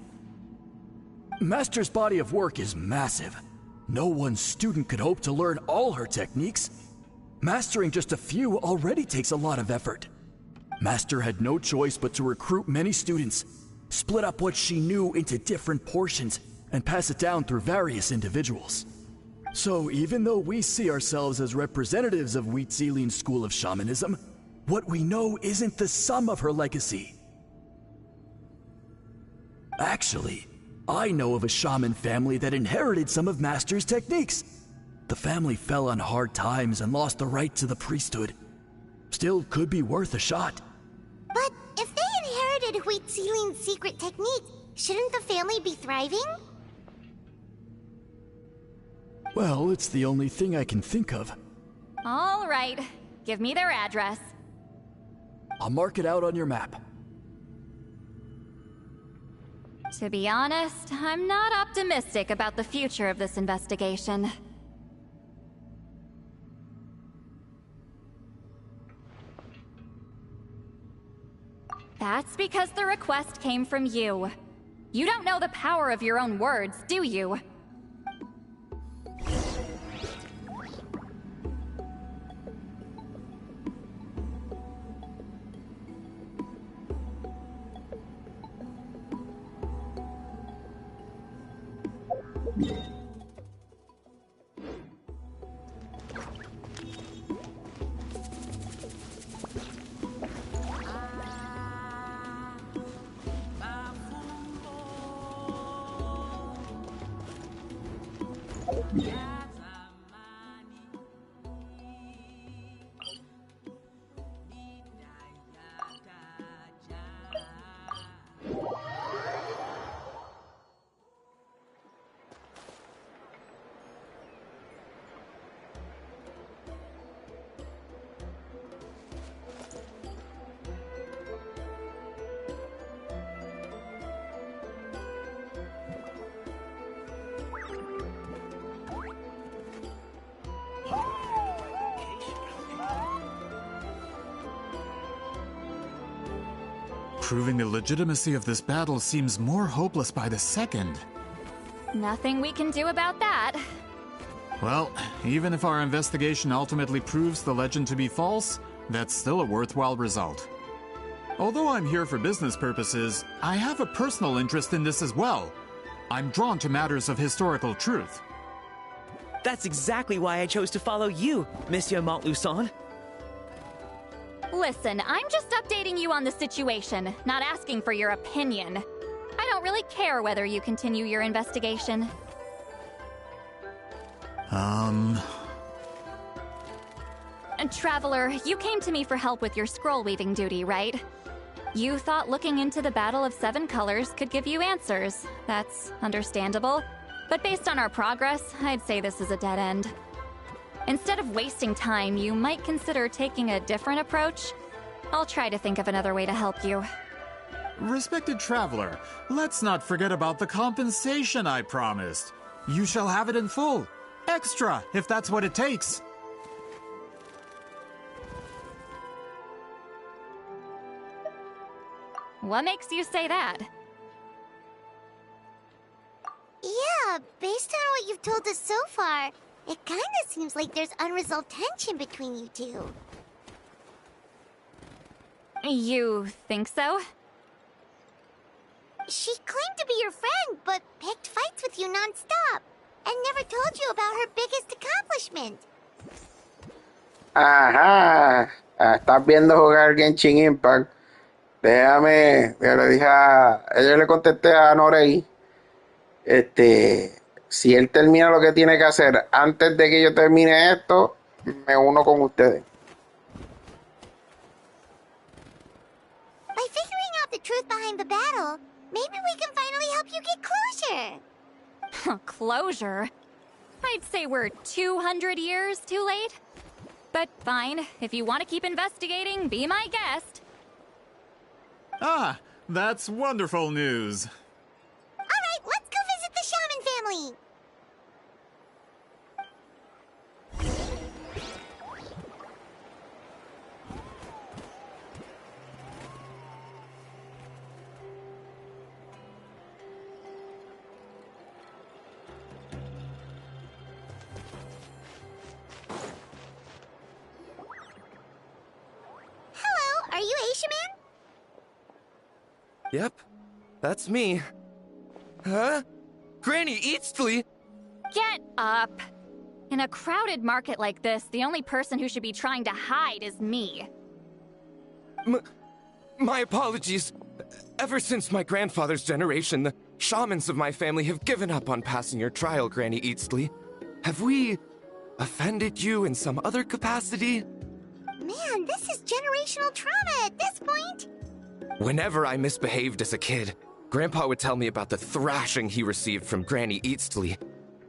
Master's body of work is massive. No one student could hope to learn all her techniques. Mastering just a few already takes a lot of effort. Master had no choice but to recruit many students, split up what she knew into different portions, and pass it down through various individuals. So even though we see ourselves as representatives of Wheatsealing's school of shamanism, what we know isn't the sum of her legacy. Actually, I know of a shaman family that inherited some of Master's techniques. The family fell on hard times and lost the right to the priesthood. Still could be worth a shot. But if they inherited Wheatsealing's secret technique, shouldn't the family be thriving? Well, it's the only thing I can think of. All right, give me their address. I'll mark it out on your map. To be honest, I'm not optimistic about the future of this investigation. That's because the request came from you. You don't know the power of your own words, do you? Proving the legitimacy of this battle seems more hopeless by the second. Nothing we can do about that. Well, even if our investigation ultimately proves the legend to be false, that's still a worthwhile result. Although I'm here for business purposes, I have a personal interest in this as well. I'm drawn to matters of historical truth. That's exactly why I chose to follow you, Monsieur Montluçon. Listen, I'm just updating you on the situation, not asking for your opinion. I don't really care whether you continue your investigation. And Traveler, you came to me for help with your scroll weaving duty, right? You thought looking into the Battle of Seven Colors could give you answers. That's understandable. But based on our progress, I'd say this is a dead end. Instead of wasting time, you might consider taking a different approach. I'll try to think of another way to help you. Respected Traveler, let's not forget about the compensation I promised. You shall have it in full. Extra, if that's what it takes. What makes you say that? Yeah, based on what you've told us so far, it kinda seems like there's unresolved tension between you two. You think so? She claimed to be your friend, but picked fights with you non-stop, and never told you about her biggest accomplishment. Ajá, estás viendo jugar Genshin Impact. Déjame, yo le dije yo le contesté a Norei, si él termina lo que tiene que hacer antes de que yo termine esto, me uno con ustedes. By figuring out the truth behind the battle, maybe we can finally help you get closure. Closure? I'd say we're 200 years too late. But fine, if you want to keep investigating, be my guest. Ah, that's wonderful news. Alright, let's go visit the Shaman family. Hello, are you a shaman? Yep, that's me. Huh? Granny Eastly? Get up! In a crowded market like this, the only person who should be trying to hide is me. My apologies. Ever since my grandfather's generation, the shamans of my family have given up on passing your trial, Granny Eastly. Have we offended you in some other capacity? Man, this is generational trauma at this point. Whenever I misbehaved as a kid, Grandpa would tell me about the thrashing he received from Granny Eastly.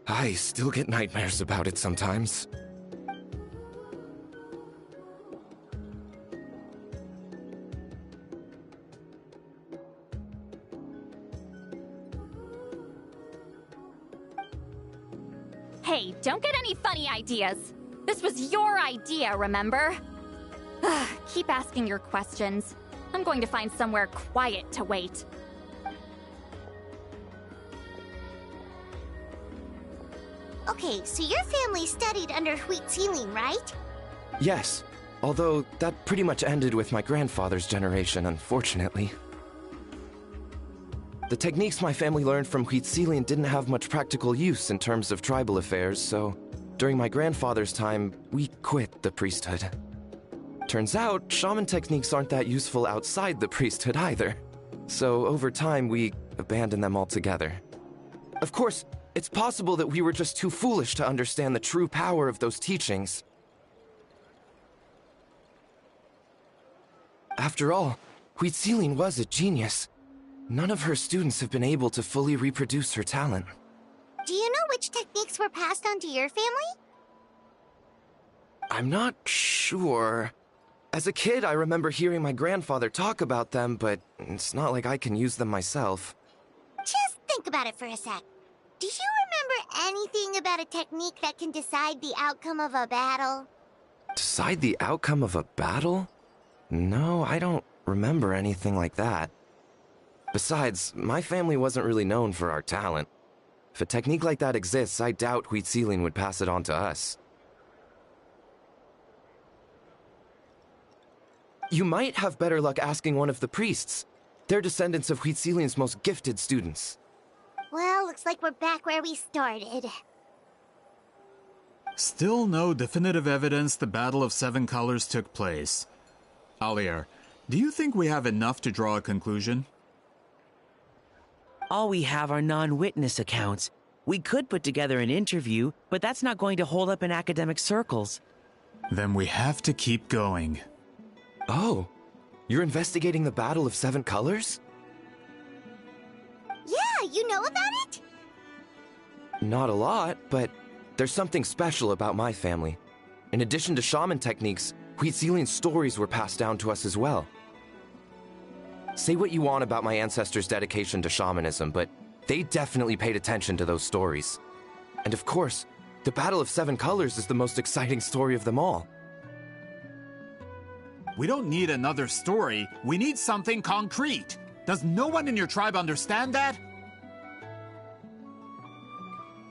I still get nightmares about it sometimes. Hey, don't get any funny ideas. This was your idea, remember? Keep asking your questions. I'm going to find somewhere quiet to wait. Okay, so your family studied under Wheat Ceiling, right? Yes, although that pretty much ended with my grandfather's generation, unfortunately. The techniques my family learned from Wheat Ceiling didn't have much practical use in terms of tribal affairs, so during my grandfather's time, we quit the priesthood. Turns out, shaman techniques aren't that useful outside the priesthood either. So over time, we abandoned them altogether. Of course, it's possible that we were just too foolish to understand the true power of those teachings. After all, Wheat Ceiling was a genius. None of her students have been able to fully reproduce her talent. Do you know which techniques were passed on to your family? I'm not sure. As a kid, I remember hearing my grandfather talk about them, but it's not like I can use them myself. Just think about it for a sec. Do you remember anything about a technique that can decide the outcome of a battle? Decide the outcome of a battle? No, I don't remember anything like that. Besides, my family wasn't really known for our talent. If a technique like that exists, I doubt Huitzilin would pass it on to us. You might have better luck asking one of the priests. They're descendants of Huitzilin's most gifted students. Well, looks like we're back where we started. Still no definitive evidence the Battle of Seven Colors took place. Alier, do you think we have enough to draw a conclusion? All we have are non-witness accounts. We could put together an interview, but that's not going to hold up in academic circles. Then we have to keep going. Oh, you're investigating the Battle of Seven Colors? Yeah, you know about it? Not a lot, but there's something special about my family. In addition to shaman techniques, Huitzilin's stories were passed down to us as well. Say what you want about my ancestors' dedication to shamanism, but they definitely paid attention to those stories. And of course, the Battle of Seven Colors is the most exciting story of them all. We don't need another story. We need something concrete. Does no one in your tribe understand that?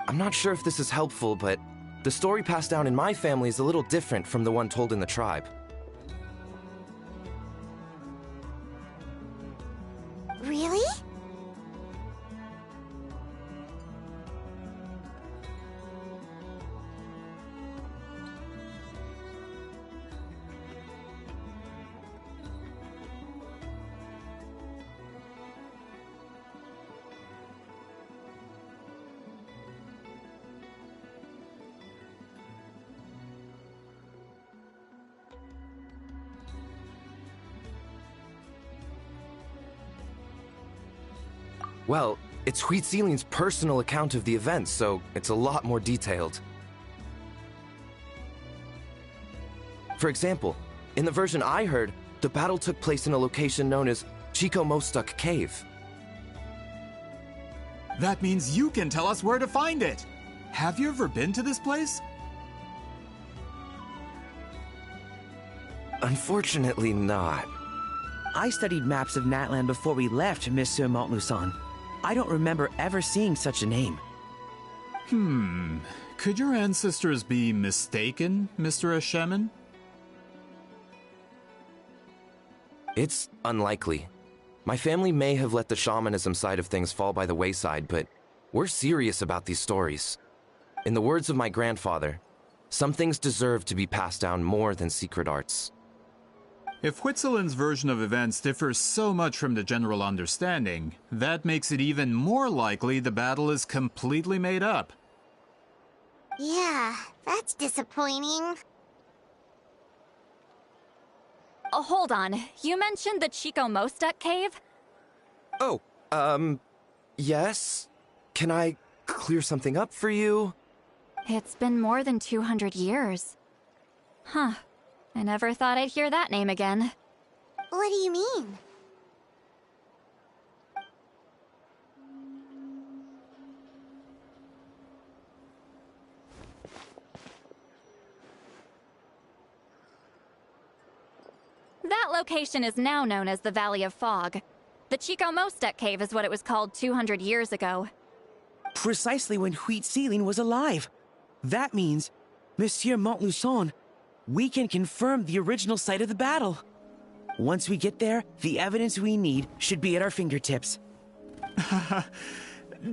I'm not sure if this is helpful, but the story passed down in my family is a little different from the one told in the tribe. Really? Well, it's Huitzilin's personal account of the events, so it's a lot more detailed. For example, in the version I heard, the battle took place in a location known as Chico Mostuk Cave. That means you can tell us where to find it. Have you ever been to this place? Unfortunately not. I studied maps of Natlan before we left, Monsieur Montluçon. I don't remember ever seeing such a name. Could your ancestors be mistaken, Mr. Ashemin? It's unlikely. My family may have let the shamanism side of things fall by the wayside, but we're serious about these stories. In the words of my grandfather, some things deserve to be passed down more than secret arts. If Huitzilin's version of events differs so much from the general understanding, that makes it even more likely the battle is completely made up. Yeah, that's disappointing. Oh, hold on. You mentioned the Chico Mostuk cave? Oh, yes? Can I clear something up for you? It's been more than 200 years. Huh. I never thought I'd hear that name again. What do you mean? That location is now known as the Valley of Fog. The Chico Mostuk cave is what it was called 200 years ago. Precisely when Huitzilin was alive. That means, Monsieur Montluçon, we can confirm the original site of the battle. Once we get there, the evidence we need should be at our fingertips.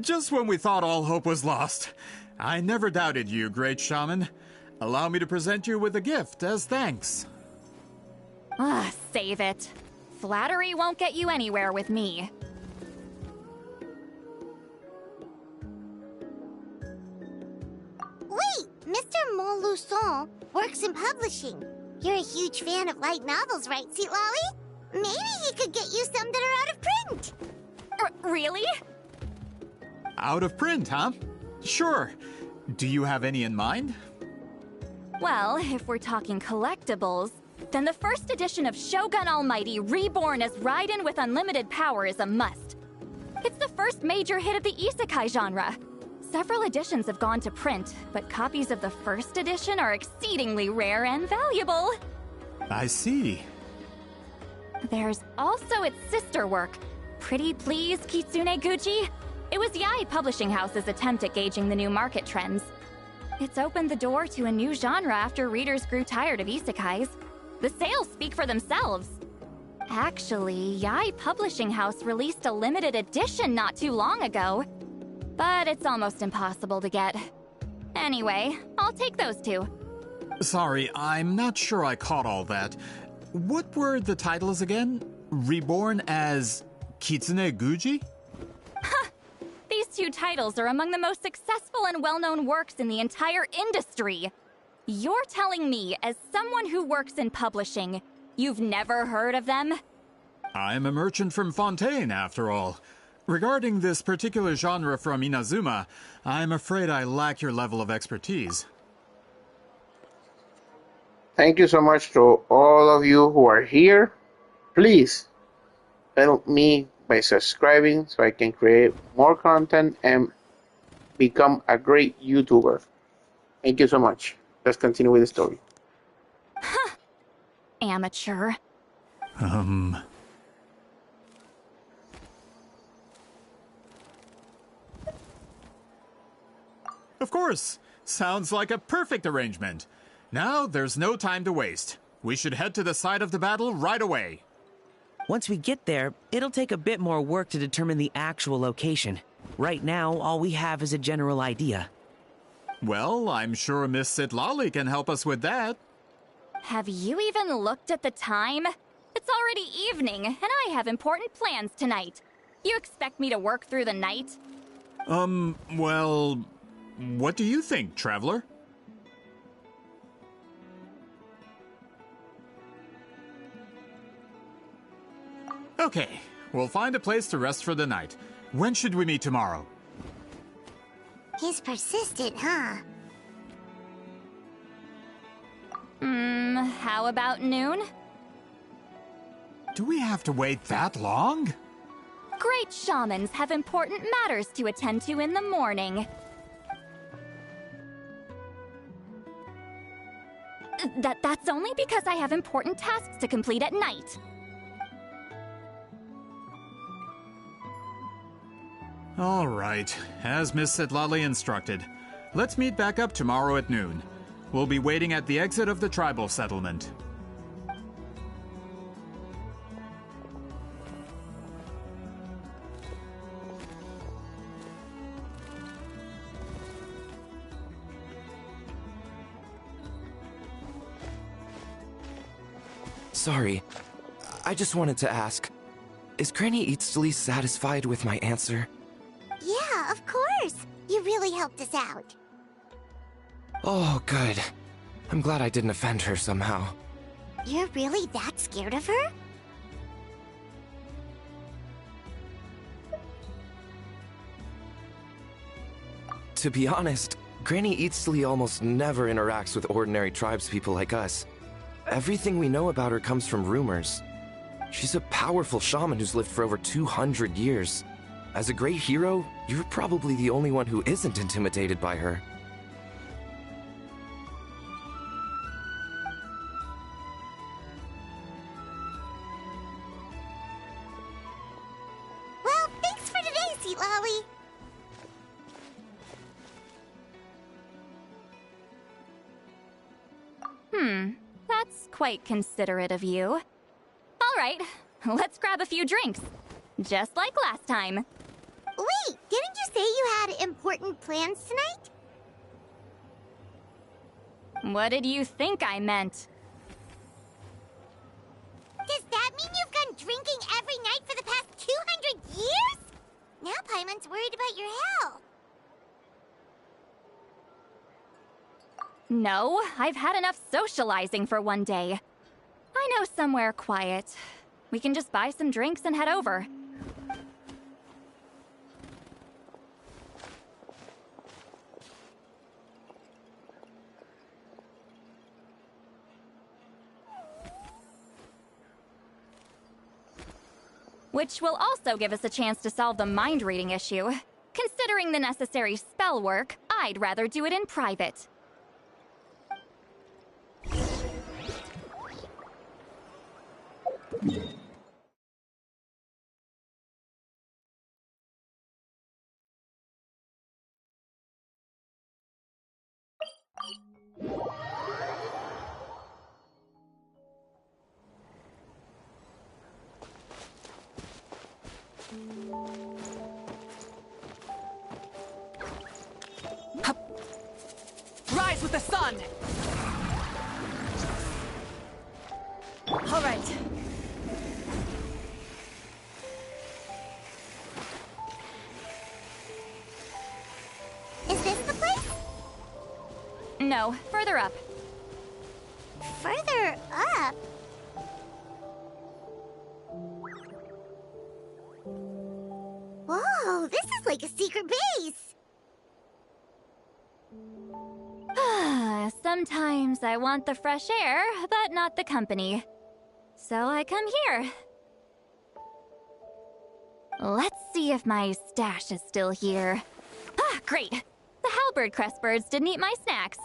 Just when we thought all hope was lost. I never doubted you, great shaman. Allow me to present you with a gift as thanks. Save it. Flattery won't get you anywhere with me. Wait, Mr. Montluçon works in publishing. You're a huge fan of light novels, right, Sweet Lolly? Maybe he could get you some that are out of print. Really? Out of print, huh? Sure. Do you have any in mind? Well, if we're talking collectibles, then the first edition of Shogun Almighty Reborn as Raiden with Unlimited Power is a must. It's the first major hit of the isekai genre. Several editions have gone to print, but copies of the first edition are exceedingly rare and valuable. I see. There's also its sister work, Pretty Please Kitsune Gucci. It was Yae Publishing House's attempt at gauging the new market trends. It's opened the door to a new genre after readers grew tired of isekais. The sales speak for themselves. Actually, Yae Publishing House released a limited edition not too long ago, but it's almost impossible to get. Anyway, I'll take those two. Sorry, I'm not sure I caught all that. What were the titles again? Reborn as Kitsune Guji? These two titles are among the most successful and well-known works in the entire industry. You're telling me, as someone who works in publishing, you've never heard of them? I'm a merchant from Fontaine, after all. Regarding this particular genre from Inazuma, I'm afraid I lack your level of expertise. Thank you so much to all of you who are here. Please help me by subscribing so I can create more content and become a great YouTuber. Thank you so much. Let's continue with the story. Amateur. Of course! Sounds like a perfect arrangement. Now, there's no time to waste. We should head to the site of the battle right away. Once we get there, it'll take a bit more work to determine the actual location. Right now, all we have is a general idea. Well, I'm sure Miss Sitlali can help us with that. Have you even looked at the time? It's already evening, and I have important plans tonight. You expect me to work through the night? Well, what do you think, Traveler? Okay, we'll find a place to rest for the night. When should we meet tomorrow? He's persistent, huh? How about noon? Do we have to wait that long? Great shamans have important matters to attend to in the morning. That's only because I have important tasks to complete at night. All right, as Miss Sitlali instructed. Let's meet back up tomorrow at noon. We'll be waiting at the exit of the tribal settlement. Sorry, I just wanted to ask, is Granny Eatsley satisfied with my answer? Yeah, of course. You really helped us out. Oh, good. I'm glad I didn't offend her somehow. You're really that scared of her? To be honest, Granny Eatsley almost never interacts with ordinary tribespeople like us. Everything we know about her comes from rumors. She's a powerful shaman who's lived for over 200 years. As a great hero, you're probably the only one who isn't intimidated by her. Well, thanks for today, Sweet Lolly. That's quite considerate of you. All right, let's grab a few drinks. Just like last time. Wait, didn't you say you had important plans tonight? What did you think I meant? Does that mean you've gone drinking every night for the past 200 years? Now Paimon's worried about your health. No, I've had enough socializing for one day. I know somewhere quiet. We can just buy some drinks and head over. Which will also give us a chance to solve the mind-reading issue. Considering the necessary spell work, I'd rather do it in private. this with the sun! All right. Is this the place? No, further up. Further up? Whoa, this is like a secret base! Sometimes I want the fresh air, but not the company. So I come here. Let's see if my stash is still here. Ah, great! The halberd crest birds didn't eat my snacks.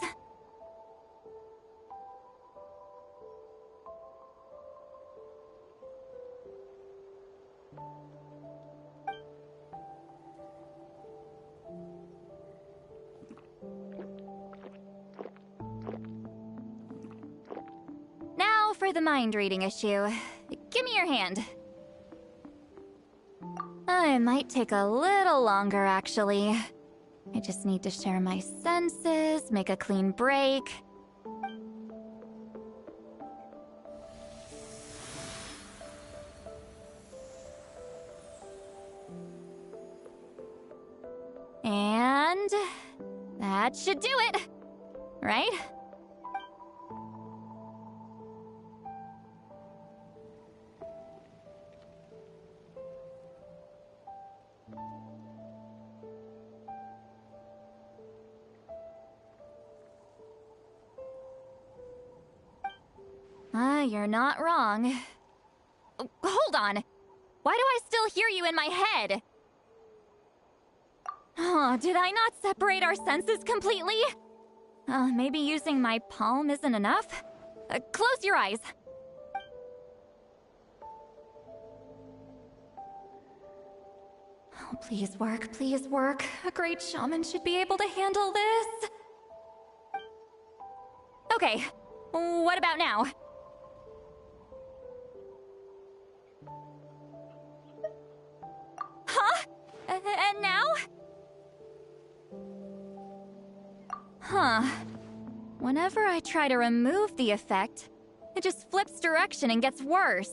Now for the mind-reading issue. Give me your hand. It might take a little longer, actually. I just need to share my senses, make a clean break. And that should do it, right? You're not wrong. Hold on! Why do I still hear you in my head? Oh, did I not separate our senses completely? Maybe using my palm isn't enough? Close your eyes. Oh, please work, please work. A great shaman should be able to handle this. Okay, what about now? Huh? And now? Huh. Whenever I try to remove the effect, it just flips direction and gets worse.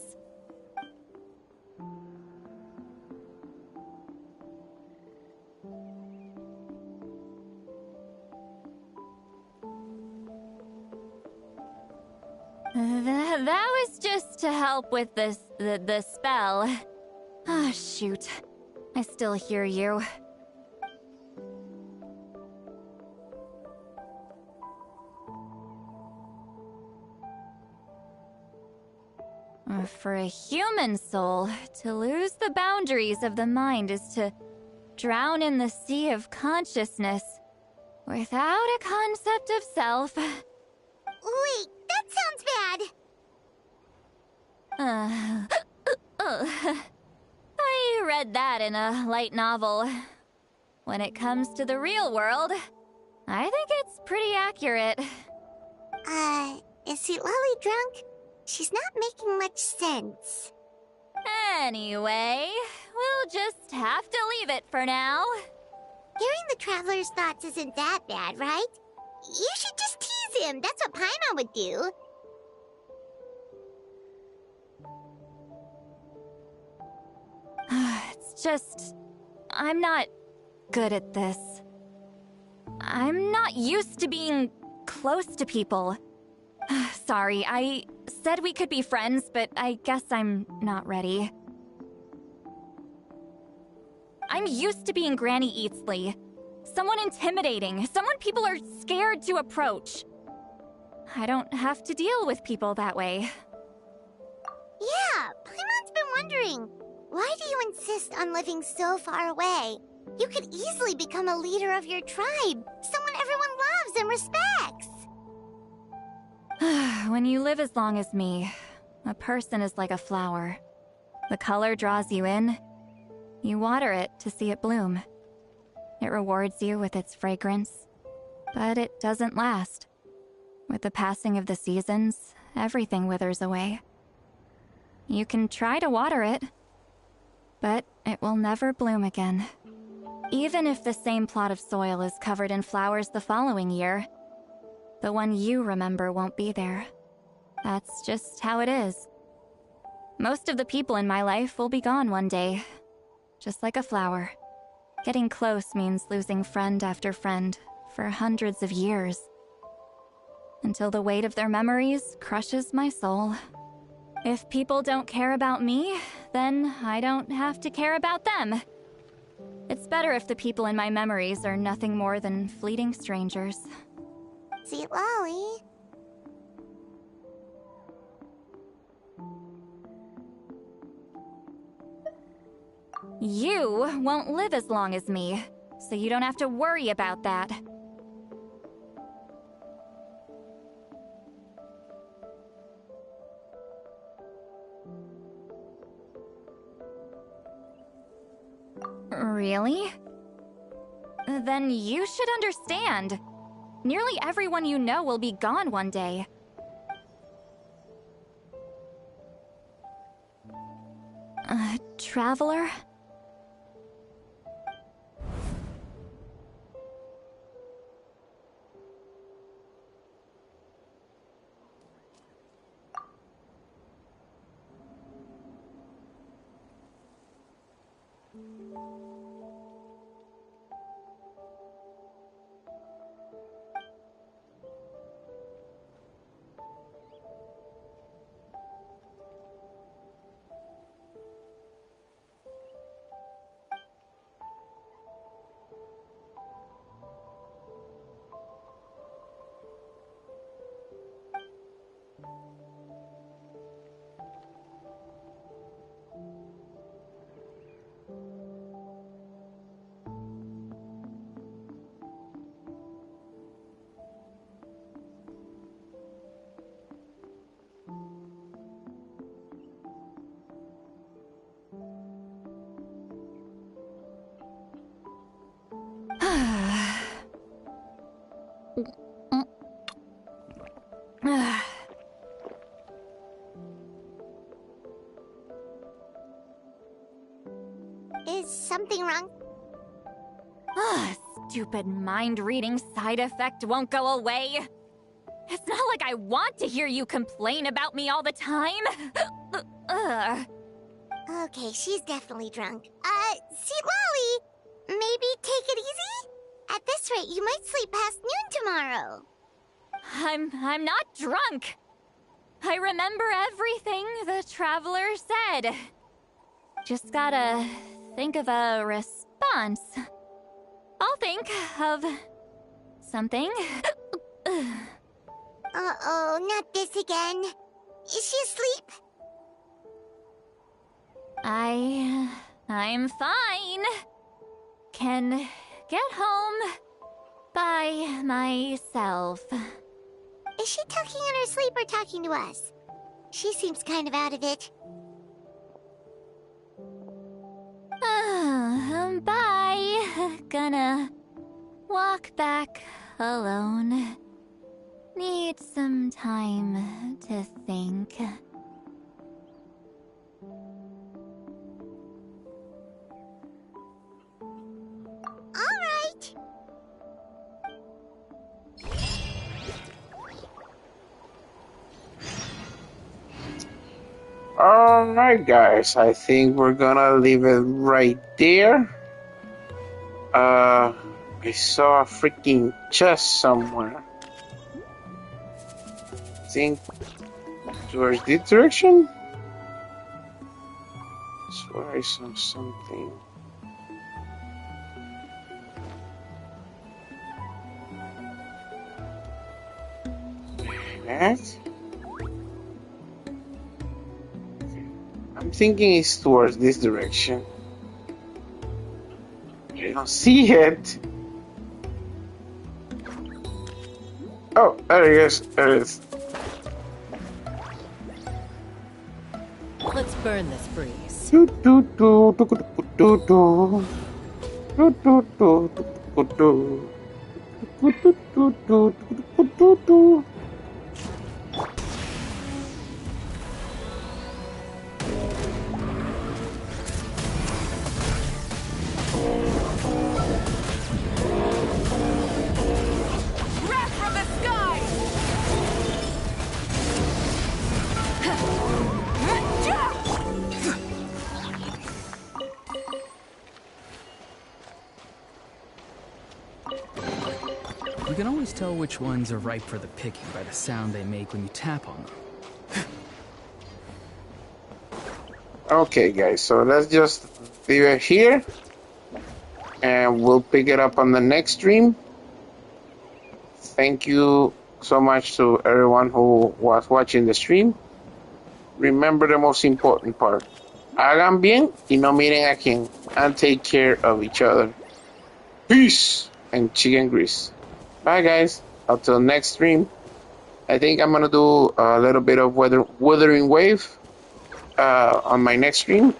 That was just to help with the spell. Ah, shoot. I still hear you. For a human soul, to lose the boundaries of the mind is to drown in the sea of consciousness without a concept of self. Wait, that sounds bad! I read that in a light novel. When it comes to the real world, I think it's pretty accurate. Is Lolly drunk? She's not making much sense. Anyway, we'll just have to leave it for now. Hearing the Traveler's thoughts isn't that bad, right? You should just tease him. That's what Paimon would do. It's just... I'm not good at this. I'm not used to being close to people. Sorry, I said we could be friends, but I guess I'm not ready. I'm used to being Granny Eatsley. Someone intimidating, someone people are scared to approach. I don't have to deal with people that way. Yeah, Paimon's been wondering. Why do you insist on living so far away? You could easily become a leader of your tribe, someone everyone loves and respects. When you live as long as me, a person is like a flower. The color draws you in. You water it to see it bloom. It rewards you with its fragrance, but it doesn't last. With the passing of the seasons, everything withers away. You can try to water it, but it will never bloom again. Even if the same plot of soil is covered in flowers the following year, The one you remember won't be there. That's just how it is. Most of the people in my life will be gone one day. Just like a flower. Getting close means losing friend after friend for hundreds of years. Until the weight of their memories crushes my soul. If people don't care about me, then I don't have to care about them. It's better if the people in my memories are nothing more than fleeting strangers. See, Lolly. You won't live as long as me, so you don't have to worry about that. Really? Then you should understand. Nearly everyone you know will be gone one day. Traveler? Is something wrong? Stupid mind-reading side effect won't go away. It's not like I want to hear you complain about me all the time. Okay, she's definitely drunk. See, Lolly, maybe take it easy? At this rate, you might sleep past noon tomorrow. I'm not drunk. I remember everything the traveler said. Just gotta think of a response. I'll think of something. Uh-oh, not this again. Is she asleep? I'm fine. Can get home by myself. Is she talking in her sleep or talking to us? She seems kind of out of it. Bye. Gonna walk back alone. Need some time to think. All right. Alright, guys, I think we're gonna leave it right there. I saw a freaking chest somewhere. I think towards this direction? I swear I saw something. That? I'm thinking it's towards this direction. I don't see it. Oh, there it is. There it is. Let's burn this breeze. Do do do do do do do do do do do do do do do do. Wrath from the sky! can always tell which ones are ripe for the picking by the sound they make when you tap on them. Okay, guys, so let's just leave it here, and we'll pick it up on the next stream. Thank you so much to everyone who was watching the stream. Remember the most important part. Hagan bien y no miren a quién, and take care of each other. Peace and chicken grease. Bye, guys. Until next stream. I think I'm gonna do a little bit of Wuthering Wave on my next stream.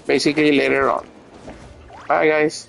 Basically later on. Bye, guys.